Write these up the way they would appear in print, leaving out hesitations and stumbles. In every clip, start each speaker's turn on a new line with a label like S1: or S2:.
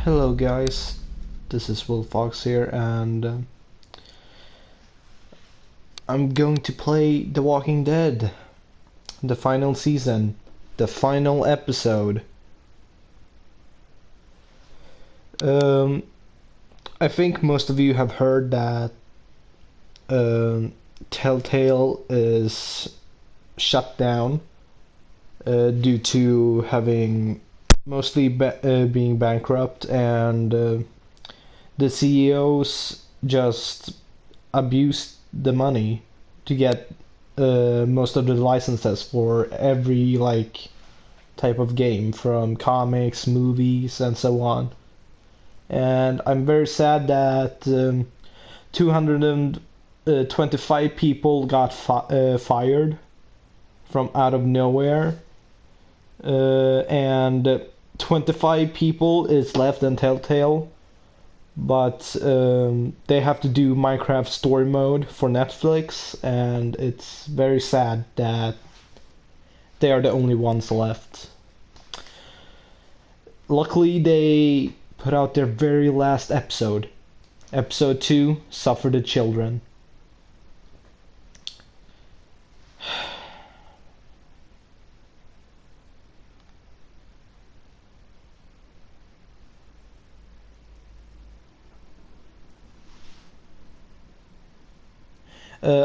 S1: Hello guys, this is Will Fox here and I'm going to play The Walking Dead, the final season, the final episode. Um, I think most of you have heard that Telltale is shut down due to having mostly being bankrupt and the CEOs just abused the money to get most of the licenses for every type of game from comics, movies, and so on. And I'm very sad that 225 people got fired from out of nowhere, and 25 people is left in Telltale, but they have to do Minecraft story mode for Netflix, and it's very sad that they are the only ones left. Luckily, they put out their very last episode. Episode 2, Suffer the Children.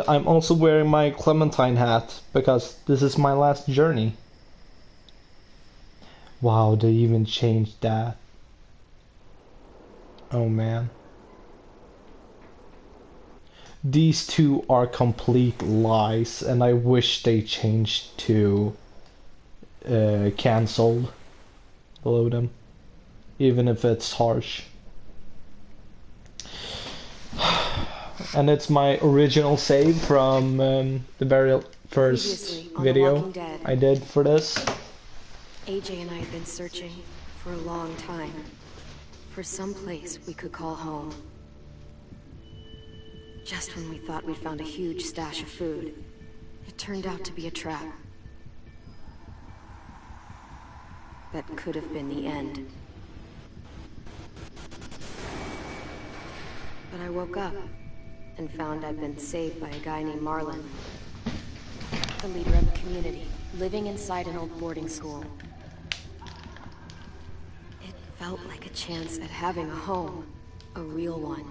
S1: I'm also wearing my Clementine hat because this is my last journey. Wow, they even changed that. Oh man. These two are complete lies, and I wish they changed to cancelled below them, even if it's harsh. And it's my original save from the very first video I did for this.
S2: AJ and I had been searching for a long time for some place we could call home. Just when we thought we'd found a huge stash of food, it turned out to be a trap. That could have been the end. But I woke up and found I'd been saved by a guy named Marlon, the leader of a community, living inside an old boarding school. It felt like a chance at having a home, a real one.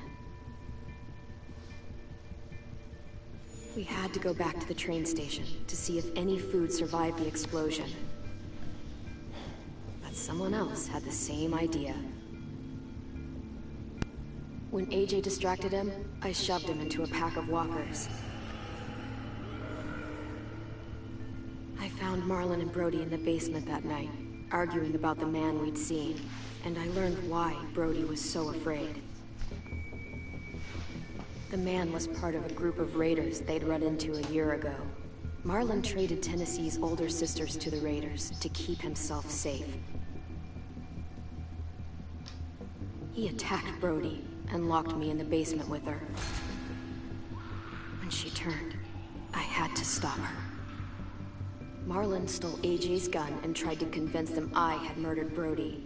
S2: We had to go back to the train station to see if any food survived the explosion. But someone else had the same idea. When AJ distracted him, I shoved him into a pack of walkers. I found Marlon and Brody in the basement that night, arguing about the man we'd seen, and I learned why Brody was so afraid. The man was part of a group of raiders they'd run into a year ago. Marlon traded Tennessee's older sisters to the raiders to keep himself safe. He attacked Brody and locked me in the basement with her. When she turned, I had to stop her. Marlon stole AJ's gun and tried to convince them I had murdered Brody.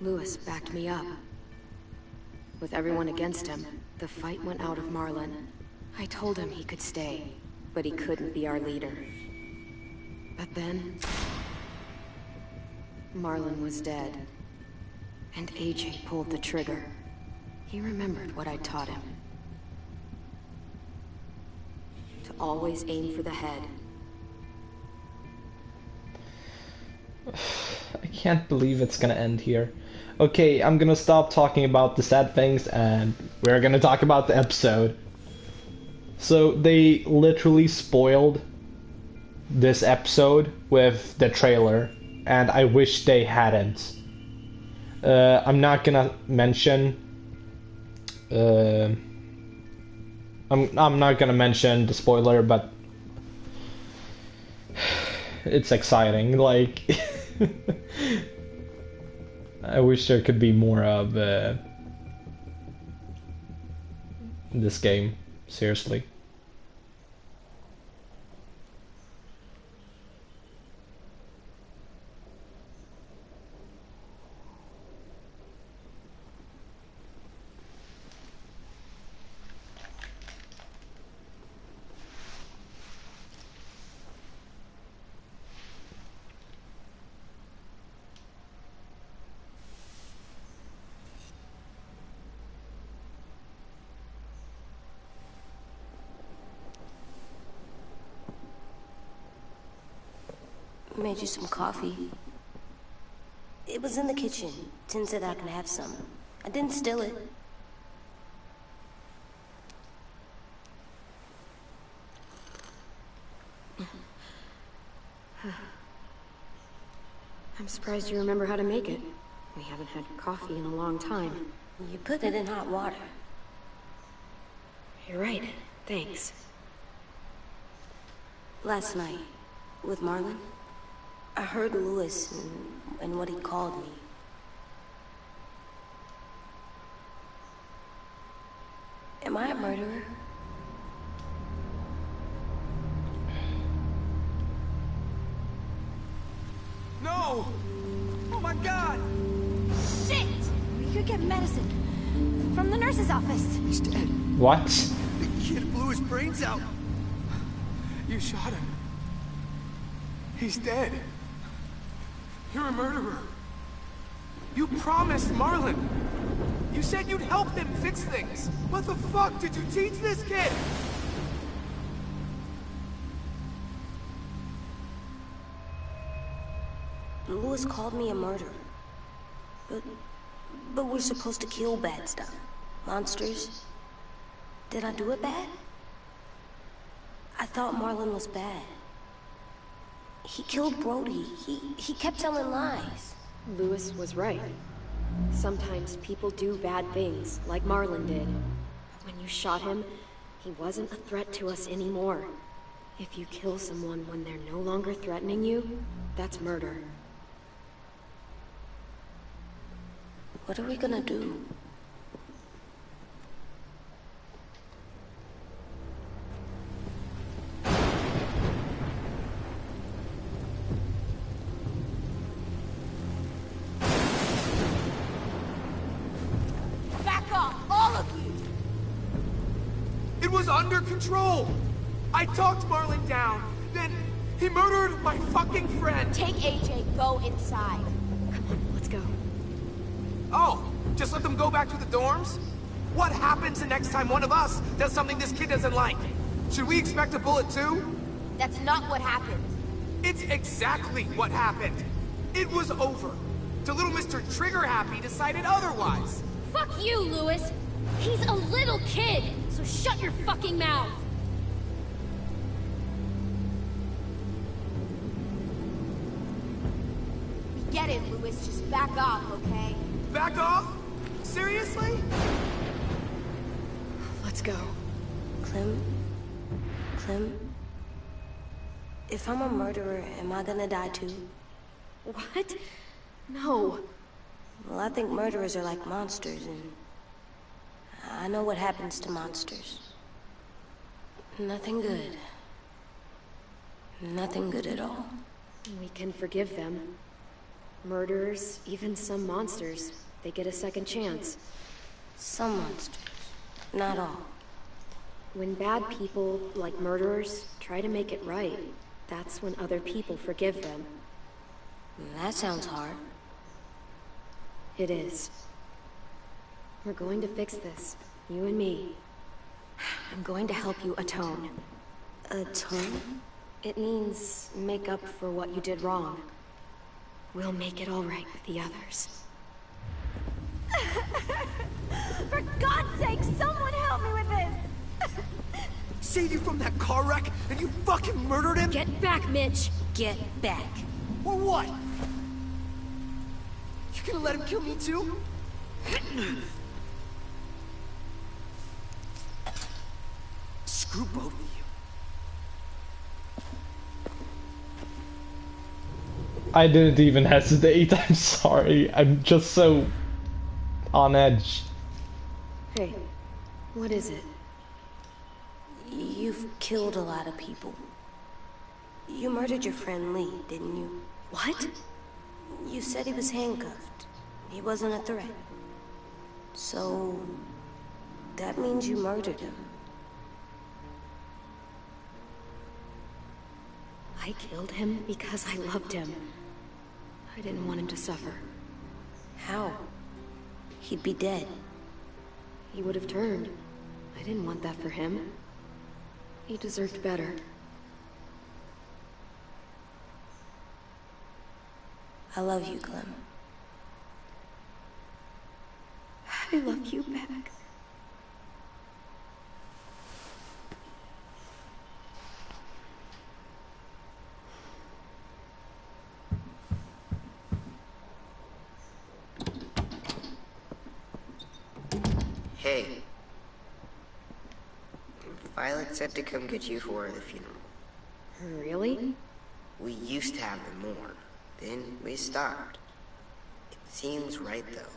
S2: Lewis backed me up. With everyone against him, the fight went out of Marlon. I told him he could stay, but he couldn't be our leader. But then, Marlon was dead, and AJ pulled the trigger. He remembered what I taught him. To always aim for the head.
S1: I can't believe it's gonna end here. Okay, I'm gonna stop talking about the sad things and we're gonna talk about the episode. So they literally spoiled this episode with the trailer, and I wish they hadn't. I'm not gonna mention I'm not gonna mention the spoiler, but it's exciting. Like I wish there could be more of this game, seriously.
S3: Made you some coffee. It was in the kitchen. Tin said I could have some. I didn't steal it.
S2: I'm surprised you remember how to make it. We haven't had coffee in a long time.
S3: You put it in hot water.
S2: You're right. Thanks.
S3: Last night, with Marlon, I heard Lewis and what he called me. Am I a murderer?
S4: No! Oh my god!
S5: Shit! We could get medicine from the nurse's office.
S4: He's dead.
S1: What?
S4: The kid blew his brains out. You shot him. He's dead. You're a murderer. You promised Marlon. You said you'd help him fix things. What the fuck did you teach this kid?
S3: Lewis called me a murderer. But we're supposed to kill bad stuff. Monsters. Did I do it bad? I thought Marlon was bad. He killed Brody. He kept telling lies.
S2: Lewis was right. Sometimes people do bad things, like Marlon did. But when you shot him, he wasn't a threat to us anymore. If you kill someone when they're no longer threatening you, that's murder.
S3: What are we gonna do?
S5: Back off, all of you!
S4: It was under control. I talked Marlon down. Then he murdered my fucking friend.
S5: Take AJ, go inside.
S2: Come on, let's go.
S4: Oh, just let them go back to the dorms? What happens the next time one of us does something this kid doesn't like? Should we expect a bullet too?
S5: That's not what happened.
S4: It's exactly what happened. It was over. Till little Mr. Trigger Happy decided otherwise.
S5: Fuck you, Lewis! He's a little kid, so shut your fucking mouth! We get it, Lewis. Just back off, okay?
S4: Back off? Seriously?
S2: Let's go.
S3: Clem? If I'm a murderer, am I gonna die too?
S2: What? No.
S3: Well, I think murderers are like monsters, and I know what happens to monsters. Nothing good. Nothing good at all.
S2: We can forgive them. Murderers, even some monsters, they get a second chance.
S3: Some monsters. Not all.
S2: When bad people, like murderers, try to make it right, that's when other people forgive them.
S3: That sounds hard.
S2: It is. We're going to fix this, you and me. I'm going to help you atone.
S3: Atone?
S2: It means make up for what you did wrong. We'll make it all right with the others.
S5: For God's sake, someone help me with this!
S4: Saved you from that car wreck, and you fucking murdered him?
S2: Get back, Mitch!
S3: Get back.
S4: Or what? You gonna let him kill me too? Screw both of you.
S1: I didn't even hesitate. I'm sorry. I'm just so on edge.
S2: Hey, what is it?
S3: You've killed a lot of people. You murdered your friend Lee, didn't you?
S2: What?
S3: You said he was handcuffed. He wasn't a threat. So... that means you murdered him.
S2: I killed him because I loved him. I didn't want him to suffer.
S3: How? He'd be dead.
S2: He would have turned. I didn't want that for him. He deserved better.
S3: I love you, Clem.
S2: I love you back.
S6: Hey. Violet said to come get you for the funeral.
S2: Really?
S6: We used to have them more. Then we stopped. It seems right, though.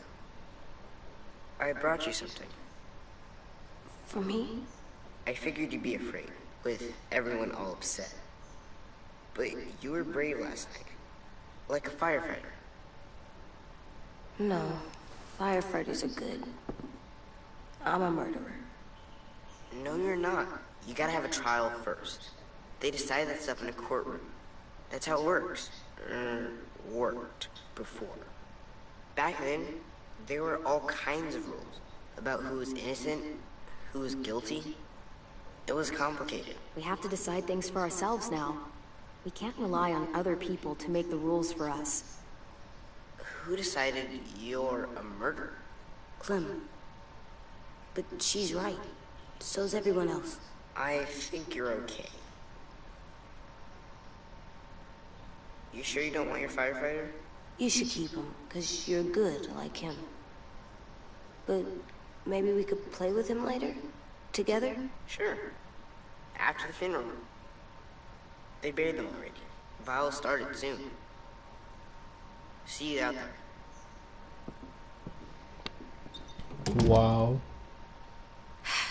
S6: I brought you something.
S3: For me?
S6: I figured you'd be afraid, with everyone all upset. But you were brave last night. Like a firefighter.
S3: No. Firefighters are good. I'm a murderer.
S6: No, you're not. You gotta have a trial first. They decide that stuff in a courtroom. That's how it works. Worked before. Back then, there were all kinds of rules about who was innocent, who was guilty. It was complicated.
S2: We have to decide things for ourselves now. We can't rely on other people to make the rules for us.
S6: Who decided you're a murderer?
S3: Clem. But she's right. So's everyone else.
S6: I think you're okay. You sure you don't want your firefighter?
S3: You should keep him, 'cause you're good like him. But maybe we could play with him later? Together?
S6: Sure. After the funeral. They buried them already. Vile started soon. See you out there.
S1: Wow.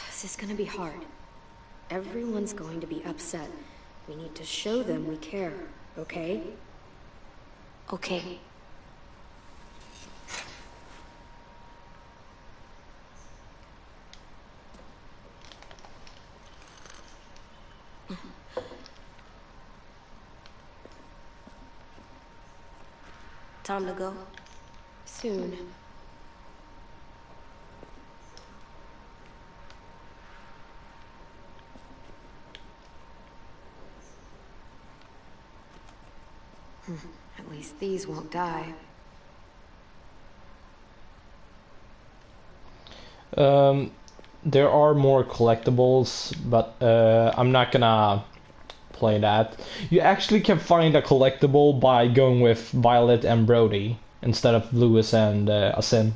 S2: This is gonna be hard. Everyone's going to be upset. We need to show them we care, okay?
S3: Okay. Time to go?
S2: Soon. At least these won't die.
S1: There are more collectibles, but I'm not gonna play that. You actually can find a collectible by going with Violet and Brody instead of Lewis and Asim,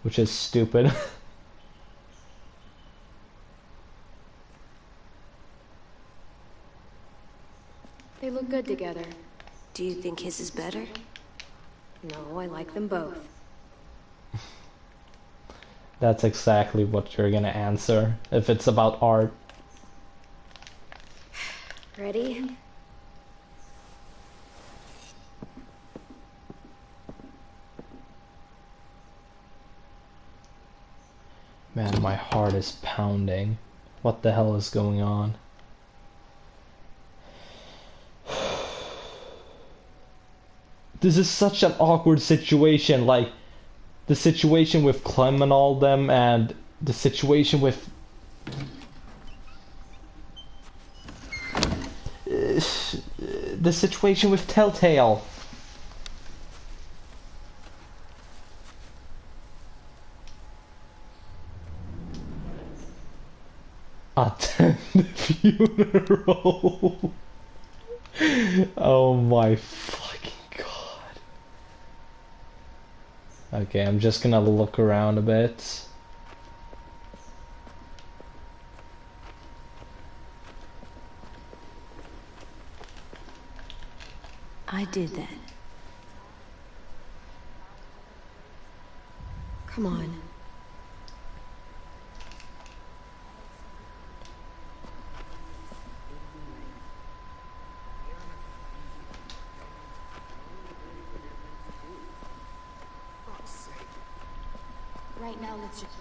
S1: which is stupid.
S2: They look good together.
S3: Do you think his is better?
S2: No, I like them both.
S1: That's exactly what you're gonna answer if it's about art.
S2: Ready?
S1: Man, my heart is pounding. What the hell is going on? This is such an awkward situation, like the situation with Clem and all them, and the situation with the situation with Telltale. Attend the funeral. Oh my fucking god. Okay, I'm just gonna look around a bit.
S3: I did that.
S2: Come on. Right now, let's just...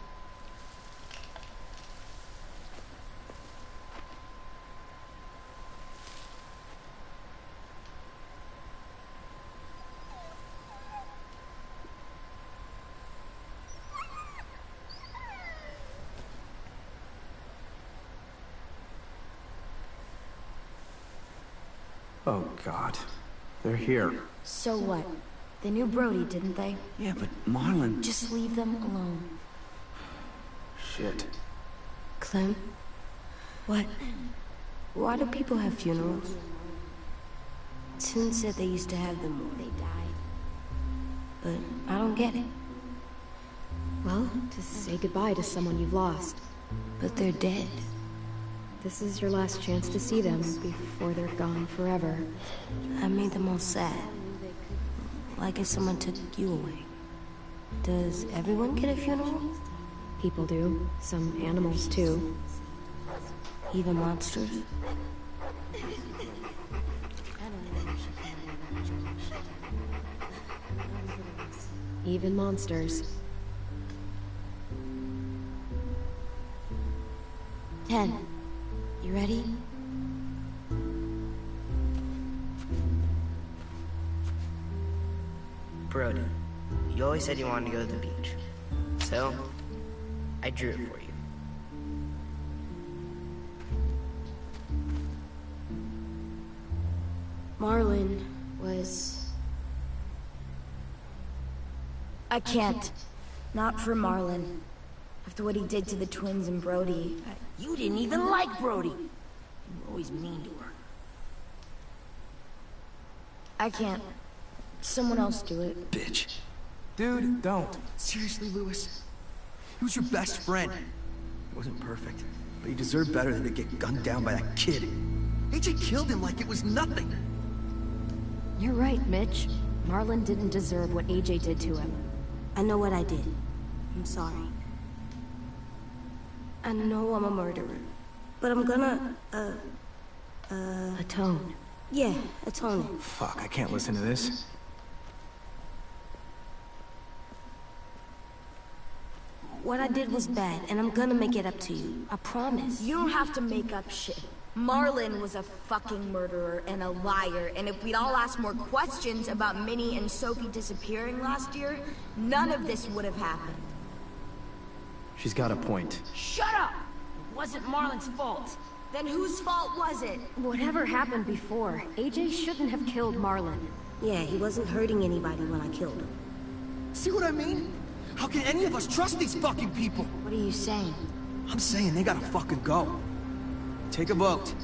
S4: Oh, God. They're here.
S2: So what? They knew Brody, didn't they?
S4: Yeah, but Marlon...
S2: Just leave them alone.
S4: Shit.
S3: Clem? What? Why do people have funerals? Tin said they used to have them when they died. But I don't get it.
S2: Well, to say goodbye to someone you've lost.
S3: But they're dead.
S2: This is your last chance to see them before they're gone forever.
S3: I made them all sad. Like if someone took you away. Does everyone get a funeral?
S2: People do. Some animals, too.
S3: Even monsters?
S2: Even monsters.
S3: 10. You ready?
S6: Brody, you always said you wanted to go to the beach. So, I drew it for you.
S2: Marlon was...
S7: I can't. Not for Marlon. After what he did to the twins and Brody.
S3: You didn't even like Brody. You were always mean to her.
S7: I can't. Someone else do it.
S4: Bitch. Dude, don't. Seriously, Lewis? He was your best friend. He wasn't perfect, but he deserved better than to get gunned down by that kid. AJ killed him like it was nothing.
S2: You're right, Mitch. Marlon didn't deserve what AJ did to him.
S3: I know what I did. I'm sorry. I know I'm a murderer. But I'm gonna,
S2: Atone.
S3: yeah, atone it.
S4: Fuck, I can't listen to this.
S3: What I did was bad, and I'm gonna make it up to you. I promise.
S7: You don't have to make up shit. Marlon was a fucking murderer and a liar, and if we'd all asked more questions about Minnie and Sophie disappearing last year, none of this would have happened.
S4: She's got a point.
S7: Shut up! It wasn't Marlon's fault. Then whose fault was it?
S2: Whatever happened before, AJ shouldn't have killed Marlon.
S3: Yeah, he wasn't hurting anybody when I killed him.
S4: See what I mean? How can any of us trust these fucking people?
S7: What are you saying?
S4: I'm saying they gotta fucking go. Take a vote.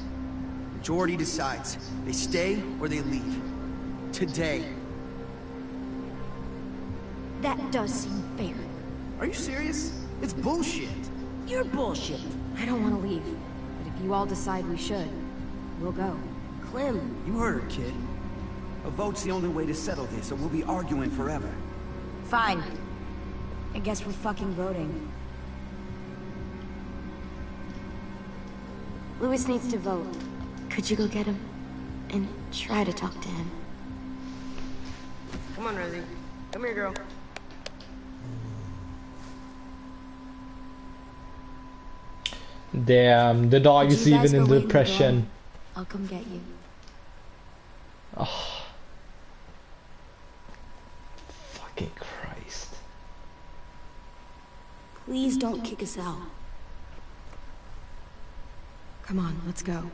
S4: Majority decides. They stay or they leave. Today.
S7: That does seem fair.
S4: Are you serious? It's bullshit.
S7: You're bullshit.
S2: I don't want to leave, but if you all decide we should, we'll go.
S3: Clem,
S8: You heard her, kid. A vote's the only way to settle this, or we'll be arguing forever.
S7: Fine. I guess we're fucking voting.
S3: Lewis needs to vote. Could you go get him? And try to talk to him.
S6: Come on, Rosie. Come here, girl.
S1: Damn, the dog is
S7: You guys
S1: even in
S7: go wait in the
S1: depression.
S7: door. I'll come get you.
S1: Oh. Fucking Christ.
S3: Please don't kick us out.
S2: Come on, let's go.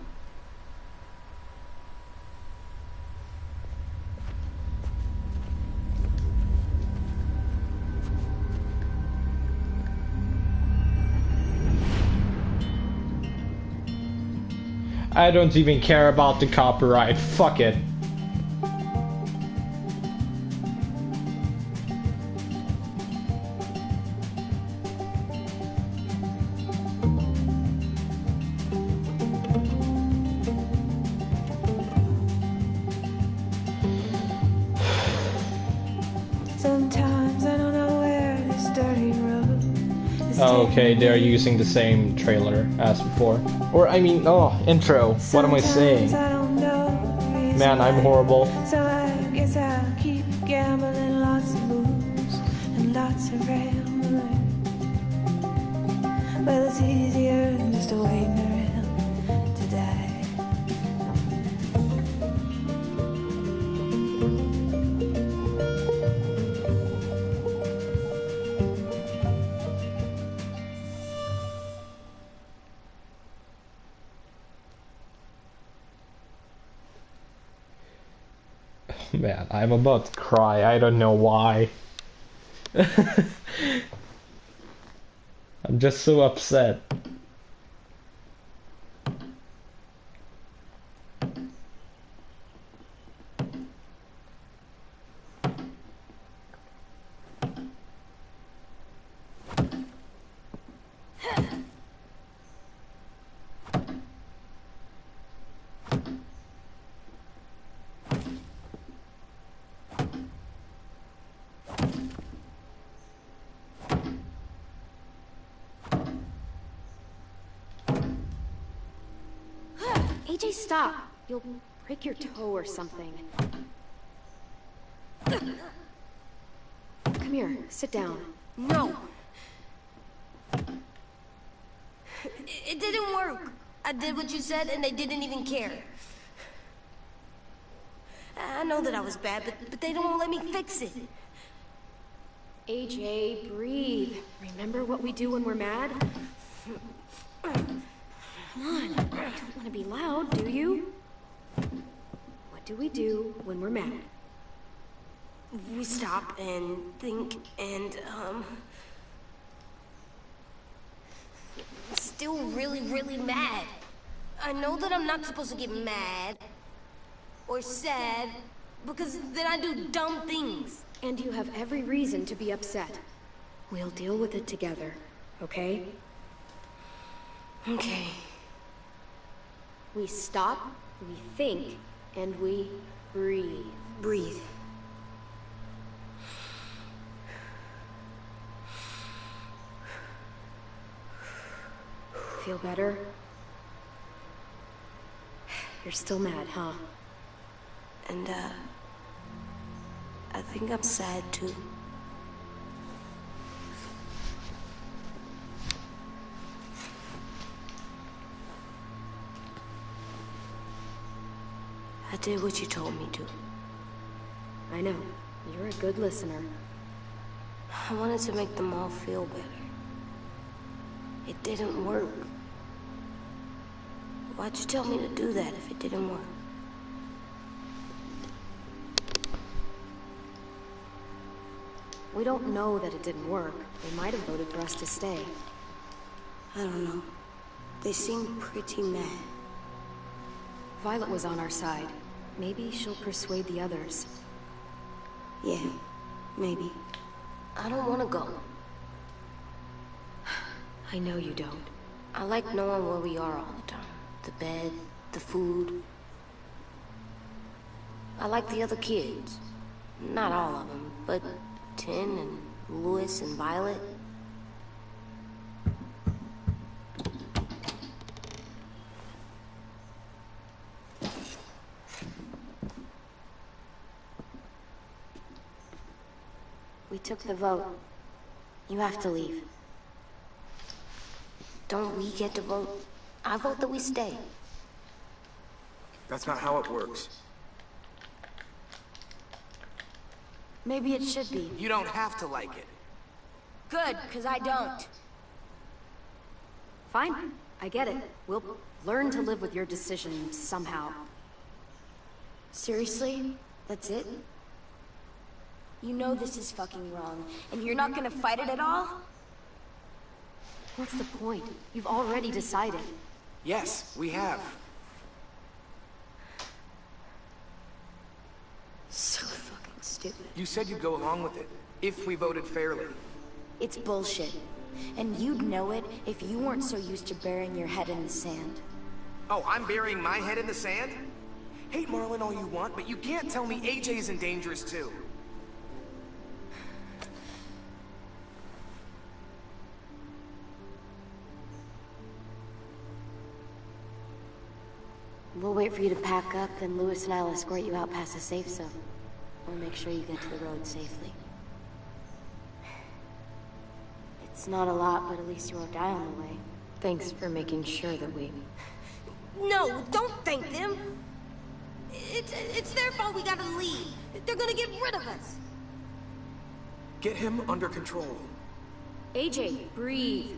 S1: I don't even care about the copyright. Fuck it.
S9: Sometimes I don't know where this dirty road is
S1: Okay, they're using the same trailer as before. Or, I mean, oh, intro. What am I saying?
S9: Sometimes I don't know the reason
S1: Man, I'm
S9: why.
S1: horrible.
S9: So I guess I'll keep gambling, lots of moves and lots of rambling. Well, it's easier than just waiting around to die.
S1: Man, I'm about to cry. I don't know why. I'm just so upset.
S2: AJ, stop. You'll break your toe or something. Come here, sit down.
S3: No. It didn't work. I did what you said and they didn't even care. I know that I was bad, but they don't let me fix it.
S2: AJ, breathe. Remember what we do when we're mad? Come on, you don't want to be loud, do you? What do we do when we're mad?
S3: We stop and think and, still really, really mad. I know that I'm not supposed to get mad or sad because then I do dumb things.
S2: And you have every reason to be upset. We'll deal with it together, okay?
S3: Okay.
S2: We stop, we think, and we breathe.
S3: Breathe.
S2: Feel better? You're still mad, huh?
S3: And, I think I'm sad too. I did what you told me to.
S2: I know. You're a good listener.
S3: I wanted to make them all feel better. It didn't work. Why'd you tell me to do that if it didn't work?
S2: We don't know that it didn't work. They might have voted for us to stay.
S3: I don't know. They seem pretty mad.
S2: Violet was on our side. Maybe she'll persuade the others.
S3: Yeah, maybe. I don't want to go.
S2: I know you don't.
S3: I like knowing where we are all the time. The bed, the food. I like the other kids. Not all of them, but Tin and Louis and Violet. We took the vote. You have to leave. Don't we get to vote? I vote that we stay.
S4: That's not how it works.
S3: Maybe it should be.
S4: You don't have to like it.
S3: Good, because I don't.
S2: Fine. I get it. We'll learn to live with your decision somehow.
S3: Seriously? That's it? You know this is fucking wrong, and you're not gonna fight it at all?
S2: What's the point? You've already decided.
S4: Yes, we have.
S3: So fucking stupid.
S4: You said you'd go along with it, if we voted fairly.
S3: It's bullshit. And you'd know it if you weren't so used to burying your head in the sand.
S4: Oh, I'm burying my head in the sand? Hate Marlin all you want, but you can't tell me AJ isn't dangerous too.
S3: We'll wait for you to pack up, then Louis and I'll escort you out past the safe zone. We'll make sure you get to the road safely. It's not a lot, but at least you won't die on the way.
S2: Thanks for making sure that we...
S3: No, don't thank them! It's their fault we gotta leave. They're gonna get rid of us.
S4: Get him under control.
S2: AJ, breathe.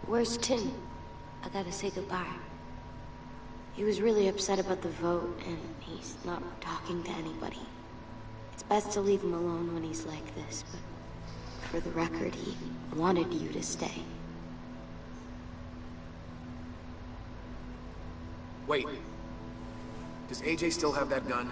S3: Where's Tin? I gotta say goodbye. He was really upset about the vote, and he's not talking to anybody. It's best to leave him alone when he's like this, but for the record, he wanted you to stay.
S4: Wait. Does AJ still have that gun?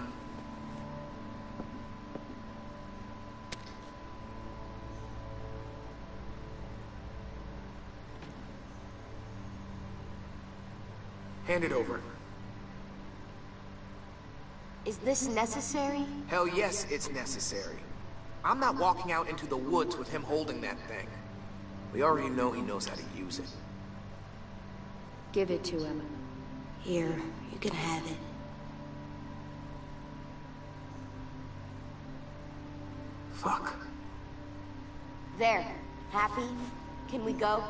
S4: Hand it over.
S3: Is this necessary?
S4: Hell yes, it's necessary. I'm not walking out into the woods with him holding that thing. We already know he knows how to use it.
S2: Give it to him.
S3: Here, you can have it.
S4: Fuck.
S3: There. Happy? Can we go?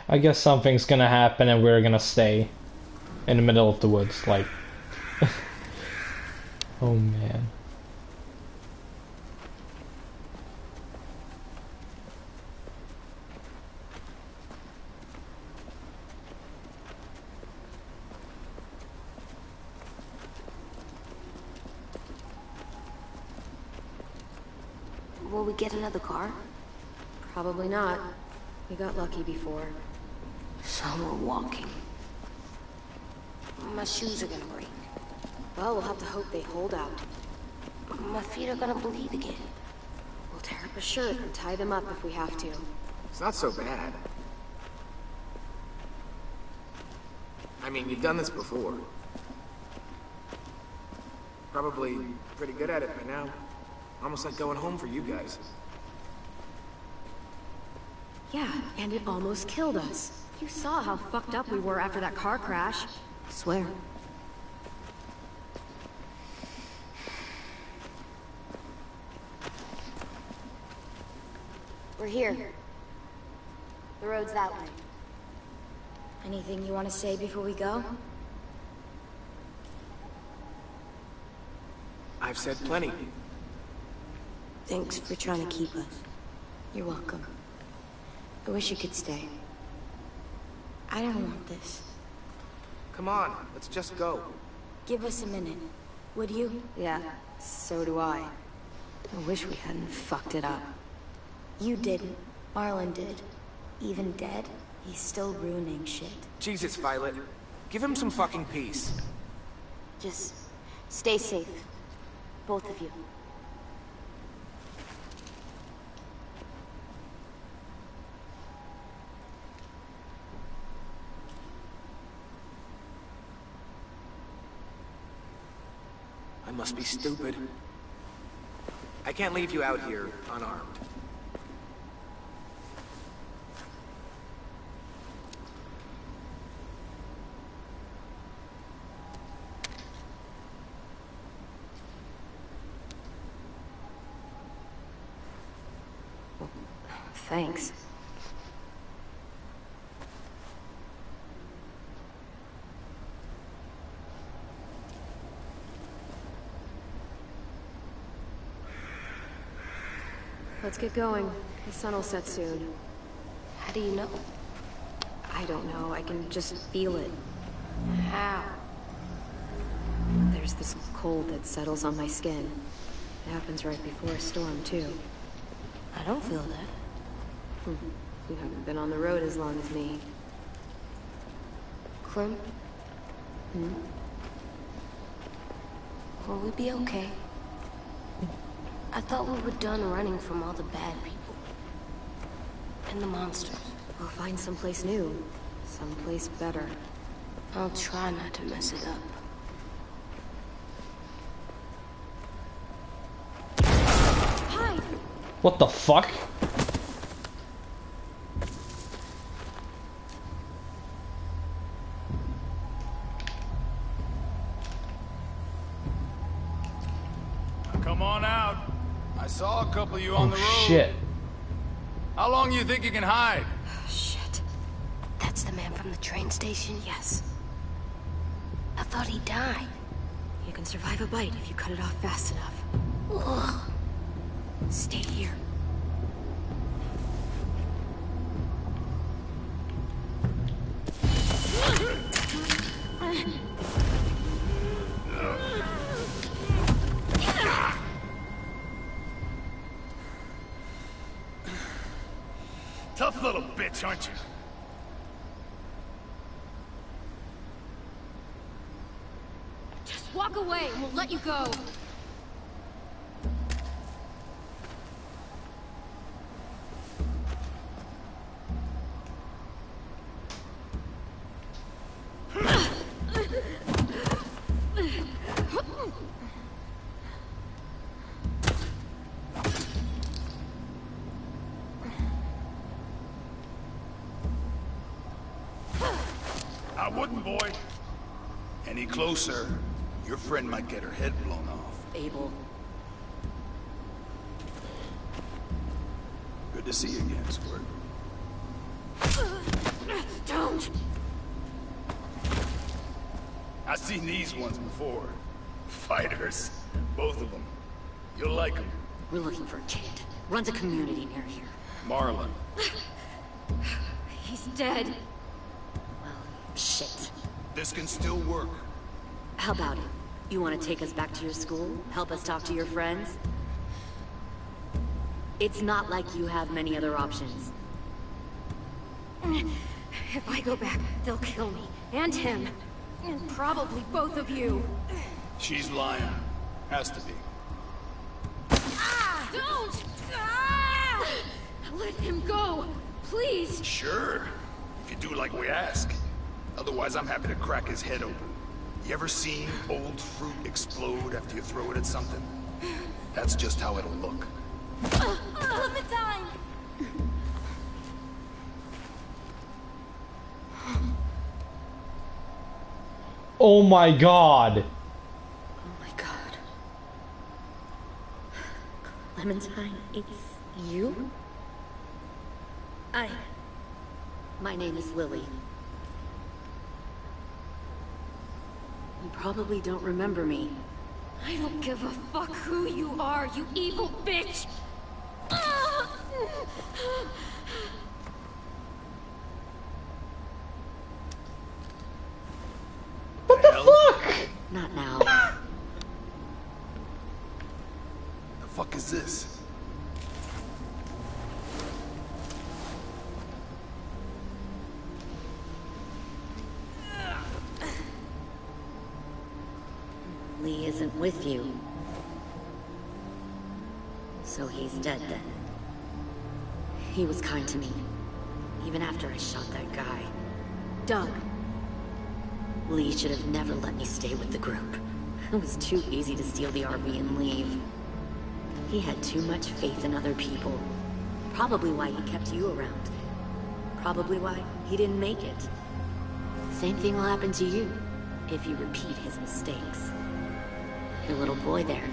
S1: I guess something's gonna happen and we're gonna stay in the middle of the woods, like... Oh man.
S3: Will we get another car?
S2: Probably not. We got lucky before.
S3: So we're walking. My shoes are gonna break.
S2: Well, we'll have to hope they hold out.
S3: My feet are gonna bleed again.
S2: We'll tear up a shirt and tie them up if we have to.
S4: It's not so bad. I mean, you've done this before. Probably pretty good at it by now. Almost like going home for you guys.
S2: Yeah, and it almost killed us. You saw how fucked up we were after that car crash.
S3: Swear. We're here. The road's that way.
S7: Anything you want to say before we go?
S4: I've said plenty.
S3: Thanks for trying to keep us.
S2: You're welcome. I wish you could stay.
S3: I don't want this.
S4: Come on, let's just go.
S7: Give us a minute, would you?
S2: Yeah, so do I. I wish we hadn't fucked it up.
S7: You didn't. Marlon did. Even dead, he's still ruining shit.
S4: Jesus, Violet. Give him some fucking peace.
S3: Just stay safe. Both of you.
S4: I must be stupid. I can't leave you out here unarmed.
S2: Thanks. Let's get going. The sun will set soon.
S3: How do you know?
S2: I don't know. I can just feel it.
S3: How?
S2: There's this cold that settles on my skin. It happens right before a storm, too.
S3: I don't feel that.
S2: You haven't been on the road as long as me.
S3: Clem? Will we be okay? I thought we were done running from all the bad people. And the monsters.
S2: We'll find someplace new. Someplace better.
S3: I'll try not to mess it up.
S2: Hide!
S1: What the fuck?
S4: Come on out. I saw a couple of you on the road.
S1: Shit.
S4: How long you think you can hide?
S2: Shit.
S3: That's the man from the train station?
S2: Yes.
S3: I thought he died.
S2: You can survive a bite if you cut it off fast enough.
S3: Ugh.
S2: Stay here.
S4: Tough little bitch, aren't you?
S5: Just walk away and we'll let you go.
S4: I wouldn't, boy. Any closer, your friend might get her head blown off.
S2: Abel.
S4: Good to see you again, Squirt.
S5: Don't!
S4: I've seen these ones before. Fighters. Both of them. You'll like them.
S2: We're looking for a kid. Runs a community near here.
S4: Marlon.
S5: He's dead.
S2: Well, shit.
S4: This can still work.
S2: How about it? You want to take us back to your school? Help us talk to your friends? It's not like you have many other options.
S5: If I go back, they'll kill me. And him. And probably both of you.
S4: She's lying. Has to be.
S5: Ah! Don't! Ah! Let him go! Please!
S4: Sure. If you do like we ask. Otherwise, I'm happy to crack his head open. You ever seen old fruit explode after you throw it at something? That's just how it'll look.
S5: Clementine!
S1: Oh my god.
S2: Oh my god. Clementine, it's you? My name is Lily. You probably don't remember me.
S5: I don't give a fuck who you are, you evil bitch! Ah!
S1: What the fuck?
S2: Not now.
S4: The fuck is this?
S2: Lee isn't with you. So he's dead then. He was kind to me. Even after I shot that guy.
S5: Doug.
S2: Lee should have never let me stay with the group. It was too easy to steal the RV and leave. He had too much faith in other people. Probably why he kept you around. Probably why he didn't make it. Same thing will happen to you, if you repeat his mistakes. Your little boy there,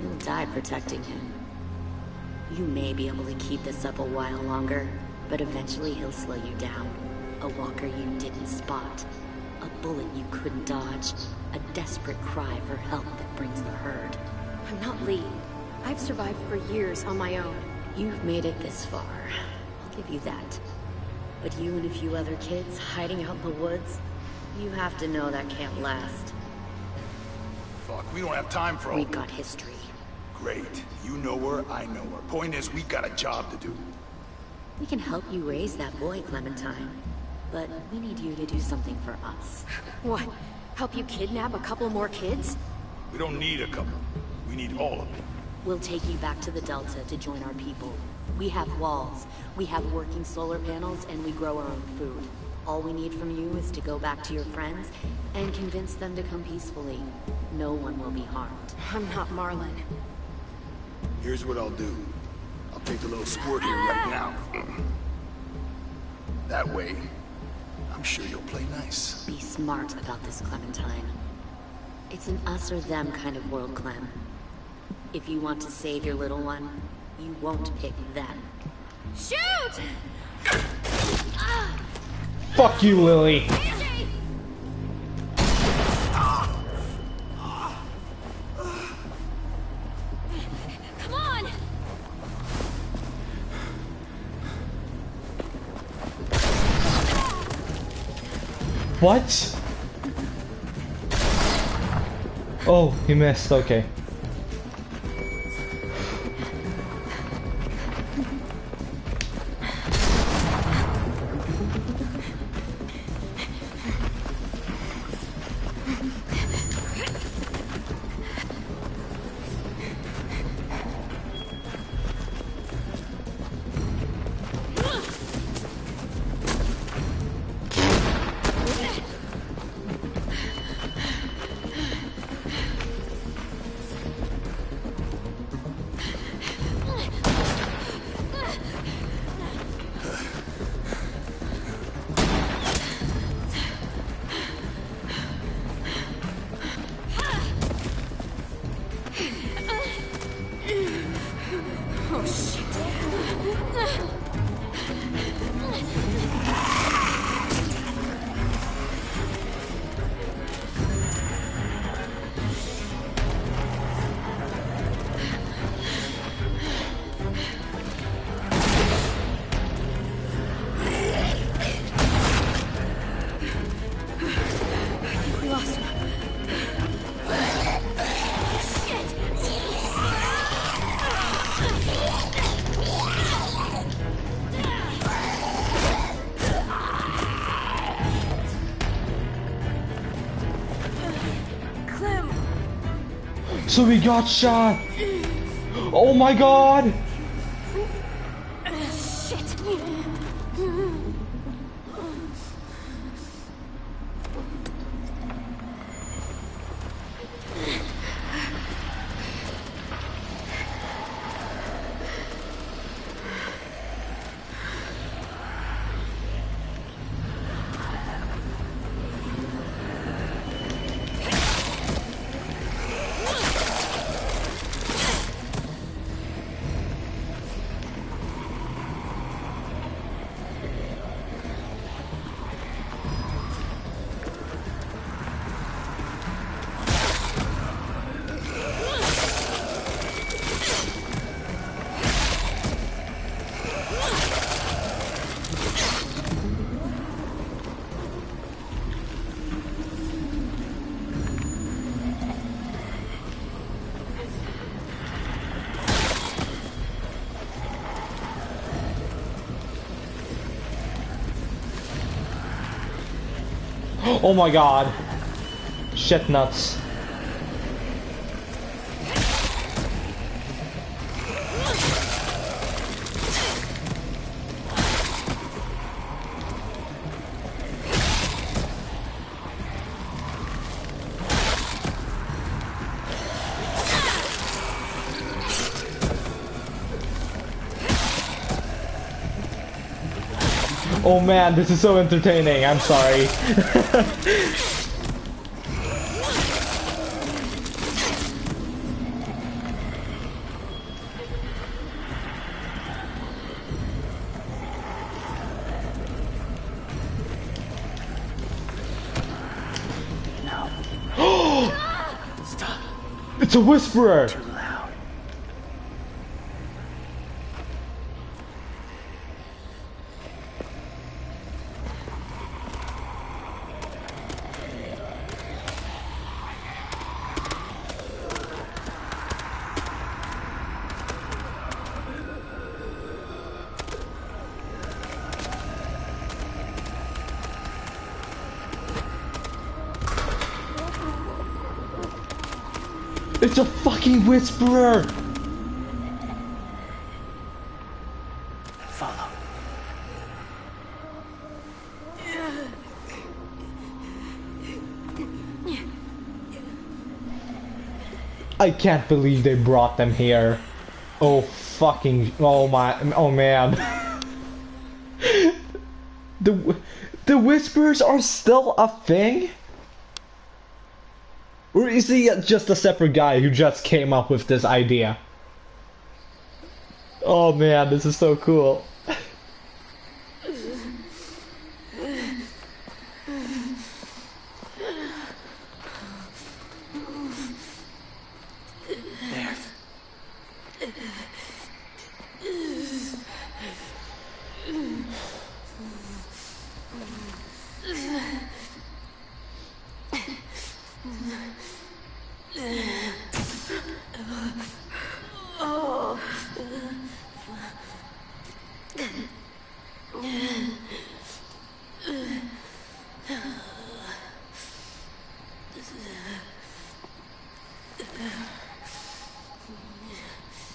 S2: you'll die protecting him. You may be able to keep this up a while longer, but eventually he'll slow you down. A walker you didn't spot. A bullet you couldn't dodge. A desperate cry for help that brings the herd.
S5: I'm not Lee. I've survived for years on my own.
S2: You've made it this far. I'll give you that. But you and a few other kids hiding out in the woods, you have to know that can't last.
S4: Fuck, we don't have time for all...
S2: We've got history.
S4: Great. You know her, I know her. Point is, we've got a job to do.
S2: We can help you raise that boy, Clementine. But we need you to do something for us.
S5: What? Help you kidnap a couple more kids?
S4: We don't need a couple. We need all of them.
S10: We'll take you back to the Delta to join our people. We have walls, we have working solar panels, and we grow our own food. All we need from you is to go back to your friends and convince them to come peacefully. No one will be harmed.
S2: I'm not Marlin.
S11: Here's what I'll do. I'll take the little squirt here right now. That way, I'm sure you'll play nice.
S10: Be smart about this, Clementine. It's an us or them kind of world, Clem. If you want to save your little one, you won't pick them.
S5: Shoot!
S1: Fuck you, Lily.
S5: Angie! Come on!
S1: What? Oh, he missed. Okay. So we got shot. Oh my god.
S5: Shit!
S1: Oh my god. Shit nuts. Oh man, this is so entertaining. I'm sorry.
S11: Stop.
S1: It's a whisperer.
S11: Too loud.
S1: It's a fucking whisperer. I can't believe they brought them here. Oh fucking, oh my, oh man. The Whispers are still a thing? Or is he just a separate guy who just came up with this idea? Oh man, this is so cool.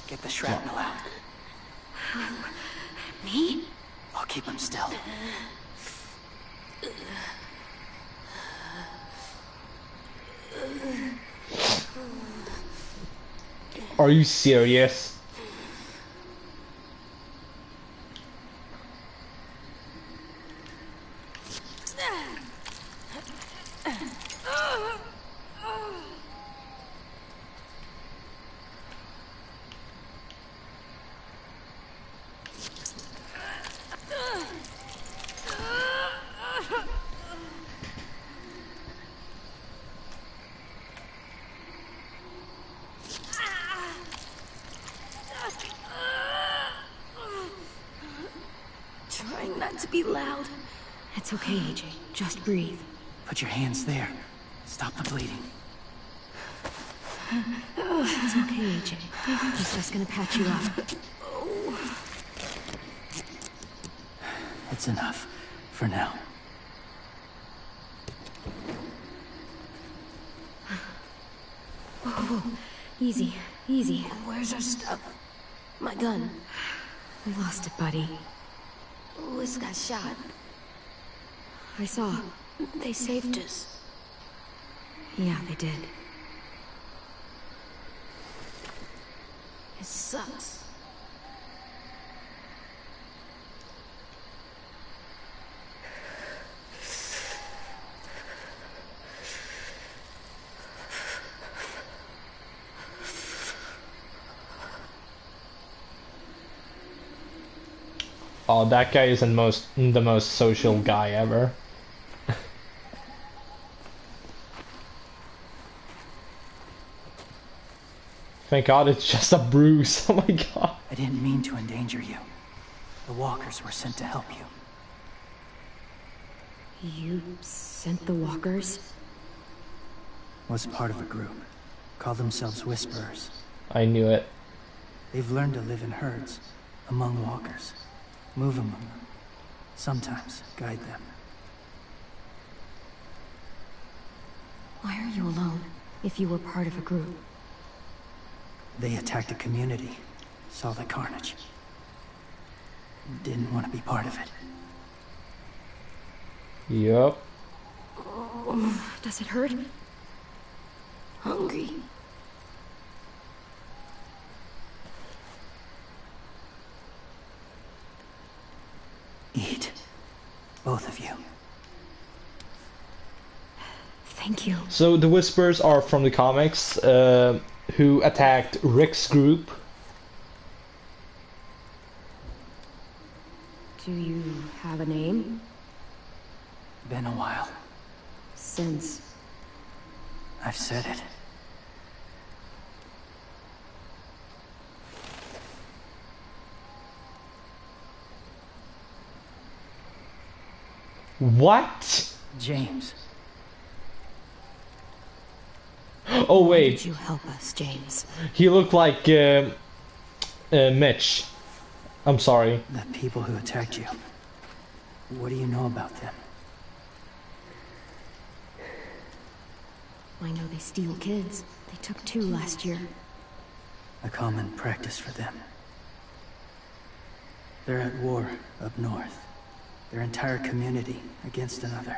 S8: Get the shrapnel out.
S5: Me?
S8: I'll keep him still.
S1: Are you serious?
S3: Trying not to be loud.
S2: It's okay, AJ. Just breathe.
S8: Put your hands there. Stop the bleeding.
S2: It's okay, AJ. He's just gonna patch you up.
S8: It's enough. For now.
S2: Whoa, whoa. Easy, easy.
S3: Where's our stuff? My gun.
S2: We lost it, buddy.
S3: Louis got shot.
S2: I saw.
S3: They saved us.
S2: Yeah, they did.
S3: It sucks.
S1: Oh, that guy isn't the most social guy ever. Thank God it's just a bruise. Oh my God.
S8: I didn't mean to endanger you. The walkers were sent to help you.
S2: You sent the walkers?
S8: Was part of a group. Call themselves Whisperers.
S1: I knew it.
S8: They've learned to live in herds, among walkers. Move among them. Sometimes guide them.
S2: Why are you alone, if you were part of a group?
S8: They attacked a community. Saw the carnage. Didn't want to be part of it.
S1: Yup.
S2: Does it hurt?
S3: Hungry.
S8: Eat. Both of you.
S2: Thank you.
S1: So the Whispers are from the comics, who attacked Rick's group.
S2: Do you have a name?
S8: Been a while.
S2: Since...
S8: I've said it.
S1: What?
S8: James.
S1: Oh
S2: Why
S1: wait,
S2: did you help us, James?
S1: he looked like Mitch. I'm sorry.
S8: The people who attacked you. What do you know about them?
S2: I know they steal kids. They took 2 last year.
S8: A common practice for them. They're at war up north. Their entire community against another.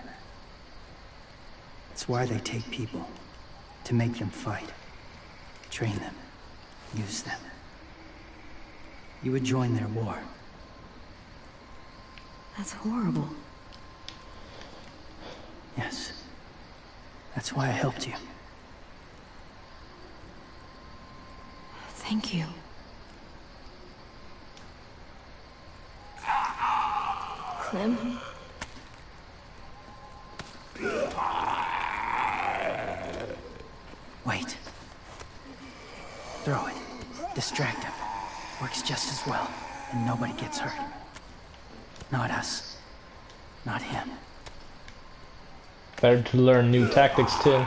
S8: It's why they take people. To make them fight. train them, use them. You would join their war.
S2: That's horrible.
S8: Yes. That's why I helped you.
S2: Thank you. Clem?
S8: Wait. Throw it. Distract him. Works just as well, and nobody gets hurt. Not us. Not him.
S1: Better to learn new tactics too.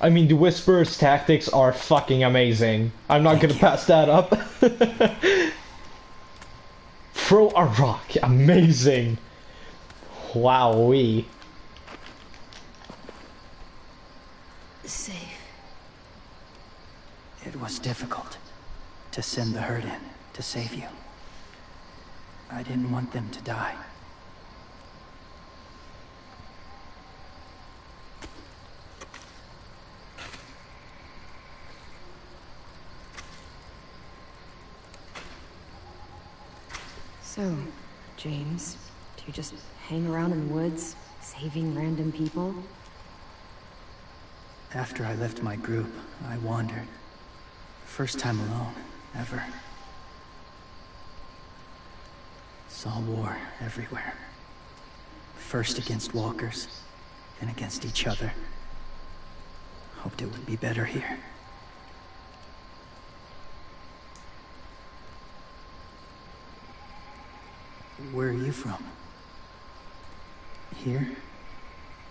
S1: I mean, the Whisperer's tactics are fucking amazing. I'm not gonna pass that up. Throw a rock. Amazing. Wowee.
S2: Safe.
S8: It was difficult to send the herd in to save you. I didn't want them to die.
S2: So, James, do you just hang around in the woods, saving random people?
S8: After I left my group, I wandered. First time alone, ever. Saw war everywhere. First against walkers, then against each other. Hoped it would be better here. Where are you from? Here?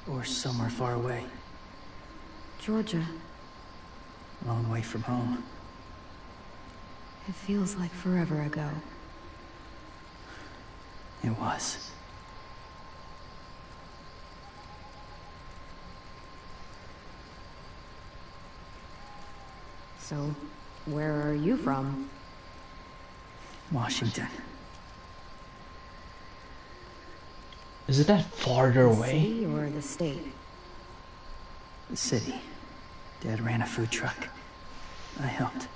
S8: Or somewhere far away?
S2: Georgia.
S8: Long way from home.
S2: It feels like forever ago.
S8: It was.
S2: So, where are you from?
S8: Washington.
S1: Is it that farther
S2: The
S1: away?
S2: city or the state?
S8: The city. Dad ran a food truck. I helped.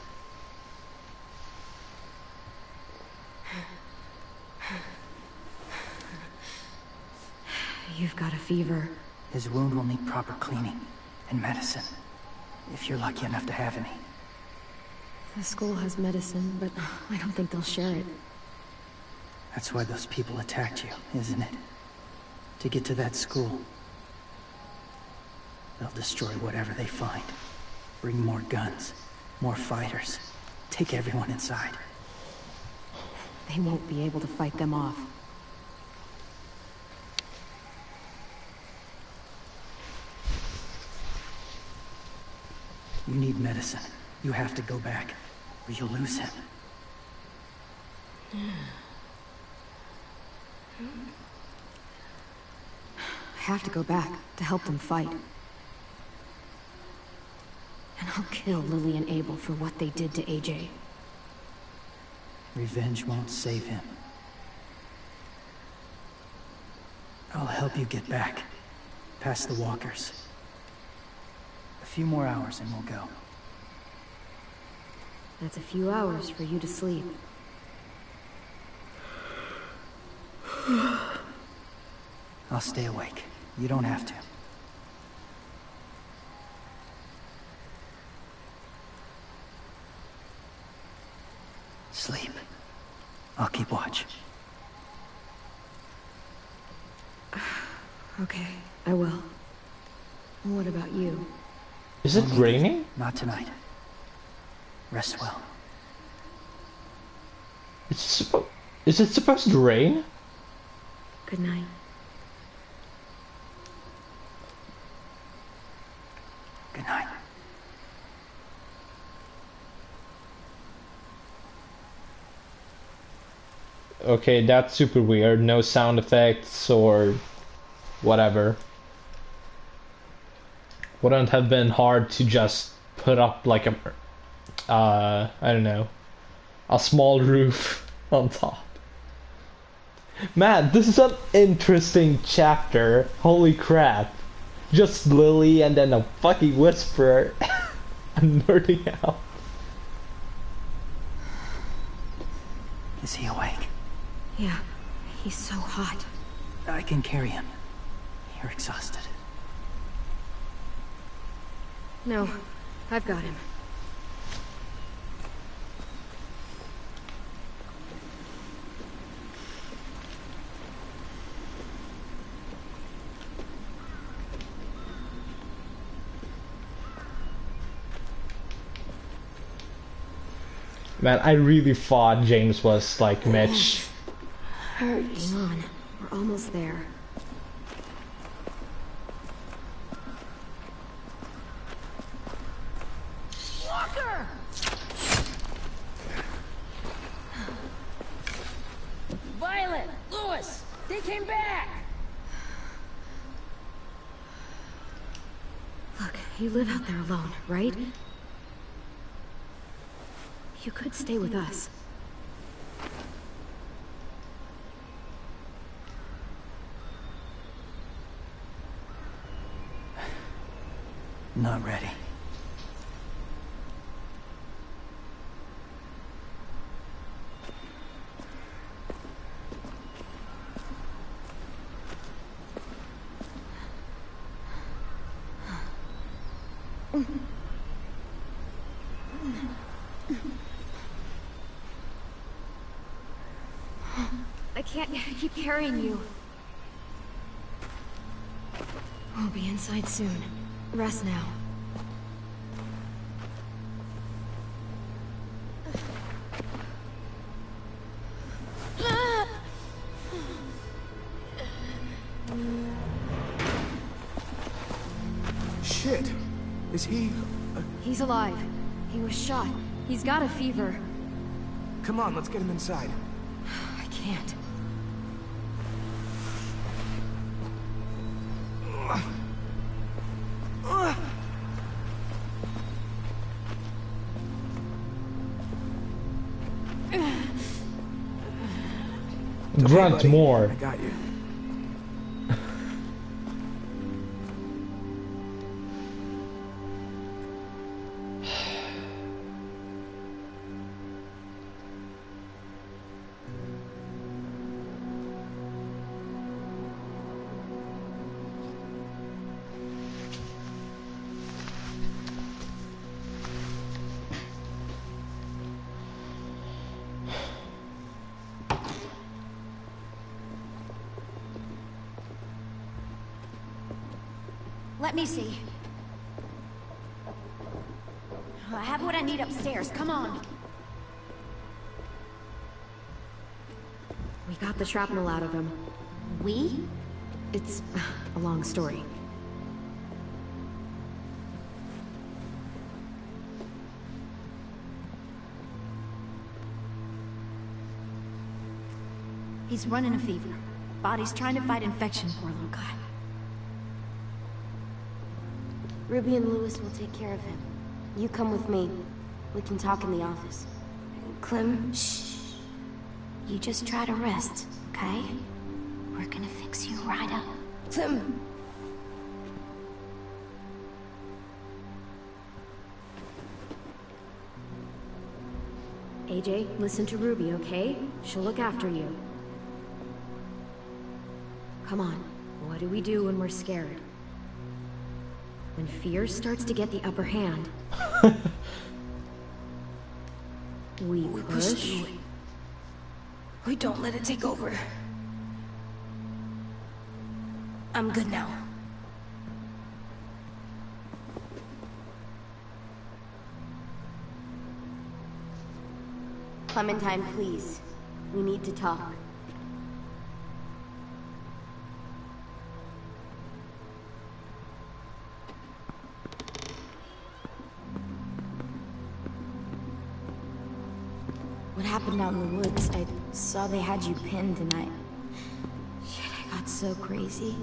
S2: You've got a fever.
S8: His wound will need proper cleaning and medicine. If you're lucky enough to have any.
S2: The school has medicine, but I don't think they'll share it.
S8: That's why those people attacked you, isn't it? To get to that school. They'll destroy whatever they find. Bring more guns, more fighters. Take everyone inside.
S2: They won't be able to fight them off.
S8: You need medicine. You have to go back, or you'll lose him.
S2: I have to go back to help them fight. And I'll kill Lily and Abel for what they did to AJ.
S8: Revenge won't save him. I'll help you get back, past the walkers. A few more hours and we'll go.
S2: That's a few hours for you to sleep.
S8: I'll stay awake. You don't have to. Sleep. I'll keep watch.
S2: Okay, I will. What about you?
S1: Is it raining?
S8: Not tonight. Rest well.
S1: Is it supposed to rain?
S2: Good night.
S8: Good night.
S1: Okay, that's super weird. No sound effects or whatever. Wouldn't have been hard to just put up like a, I don't know, a small roof on top. Man, this is an interesting chapter. Holy crap. Just Lily and then a fucking whisperer. I'm nerding out.
S8: Is he awake?
S2: Yeah, he's so hot.
S8: I can carry him. You're exhausted.
S2: No, I've got him.
S1: Man, I really thought James was like Mitch.
S2: Hang on, we're almost there.
S5: Walker! Violet! Lewis! They came back!
S2: Look, you live out there alone, right? You could stay with us.
S8: Not ready.
S2: I can't keep carrying you. We'll be inside soon. Rest now.
S4: Shit. Is he...
S2: He's alive. He was shot. He's got a fever.
S4: Come on, let's get him inside.
S2: I can't.
S1: Grunt
S4: buddy.
S1: more.
S4: I got you.
S7: Let me see. I have what I need upstairs. Come on.
S2: We got the shrapnel out of him.
S7: We?
S2: It's a long story.
S7: He's running a fever. Body's trying to fight infection, poor little guy.
S3: Ruby and Lewis will take care of him. You come with me. We can talk in the office. Clem, shh. You just try to rest, okay? We're gonna fix you right up. Clem!
S2: AJ, listen to Ruby, okay? She'll look after you. Come on. What do we do when we're scared? When fear starts to get the upper hand, we push
S3: through it. We don't let it take over. I'm good now. Clementine, please. We need to talk.
S7: What happened out in the woods? I saw they had you pinned and Shit, I got so crazy.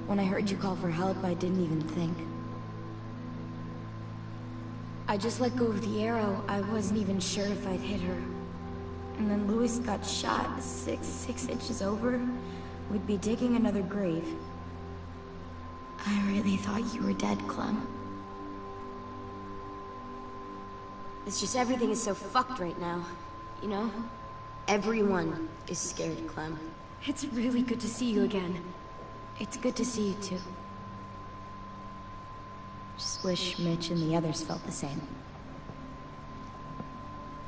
S7: When I heard you call for help, I didn't even think. I just let go of the arrow. I wasn't even sure if I'd hit her. And then Lewis got shot 6 inches over. we'd be digging another grave.
S2: I really thought you were dead, Clem.
S3: It's just everything is so fucked right now, you know? Everyone is scared, Clem.
S2: It's really good to see you again. It's good to see you too.
S7: Just wish Mitch and the others felt the same.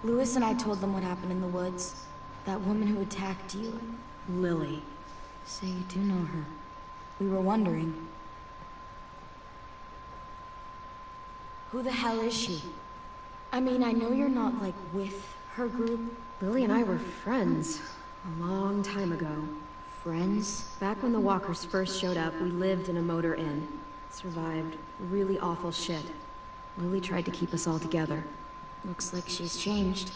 S7: Lewis and I told them what happened in the woods. That woman who attacked you.
S2: Lily.
S7: So you do know her. We were wondering. Who the hell is she? I mean, I know you're not, like, with her group.
S2: Lily and I were friends a long time ago.
S7: Friends?
S2: Back when the walkers first showed up, we lived in a motor inn. Survived really awful shit. Lily tried to keep us all together.
S7: Looks like she's changed.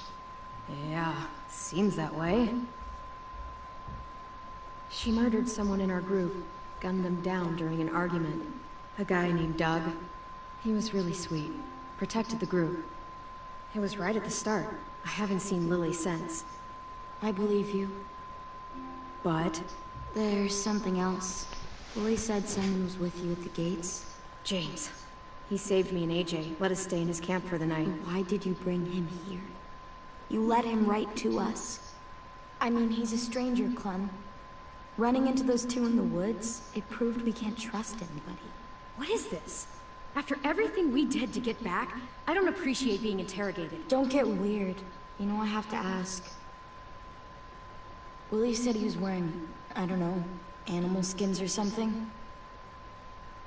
S2: Yeah, seems that way. She murdered someone in our group, gunned them down during an argument. A guy named Doug. He was really sweet. Protected the group. It was right at the start. I haven't seen Lily since.
S7: I believe you.
S2: But...
S7: there's something else. Lily said someone was with you at the gates.
S2: James. He saved me and AJ, let us stay in his camp for the night.
S7: Why did you bring him here? You led him right to us. I mean, he's a stranger, Clem. Running into those two in the woods, it proved we can't trust anybody.
S2: What is this? After everything we did to get back, I don't appreciate being interrogated.
S7: Don't get weird. You know, I have to ask. Willie said he was wearing, I don't know, animal skins or something?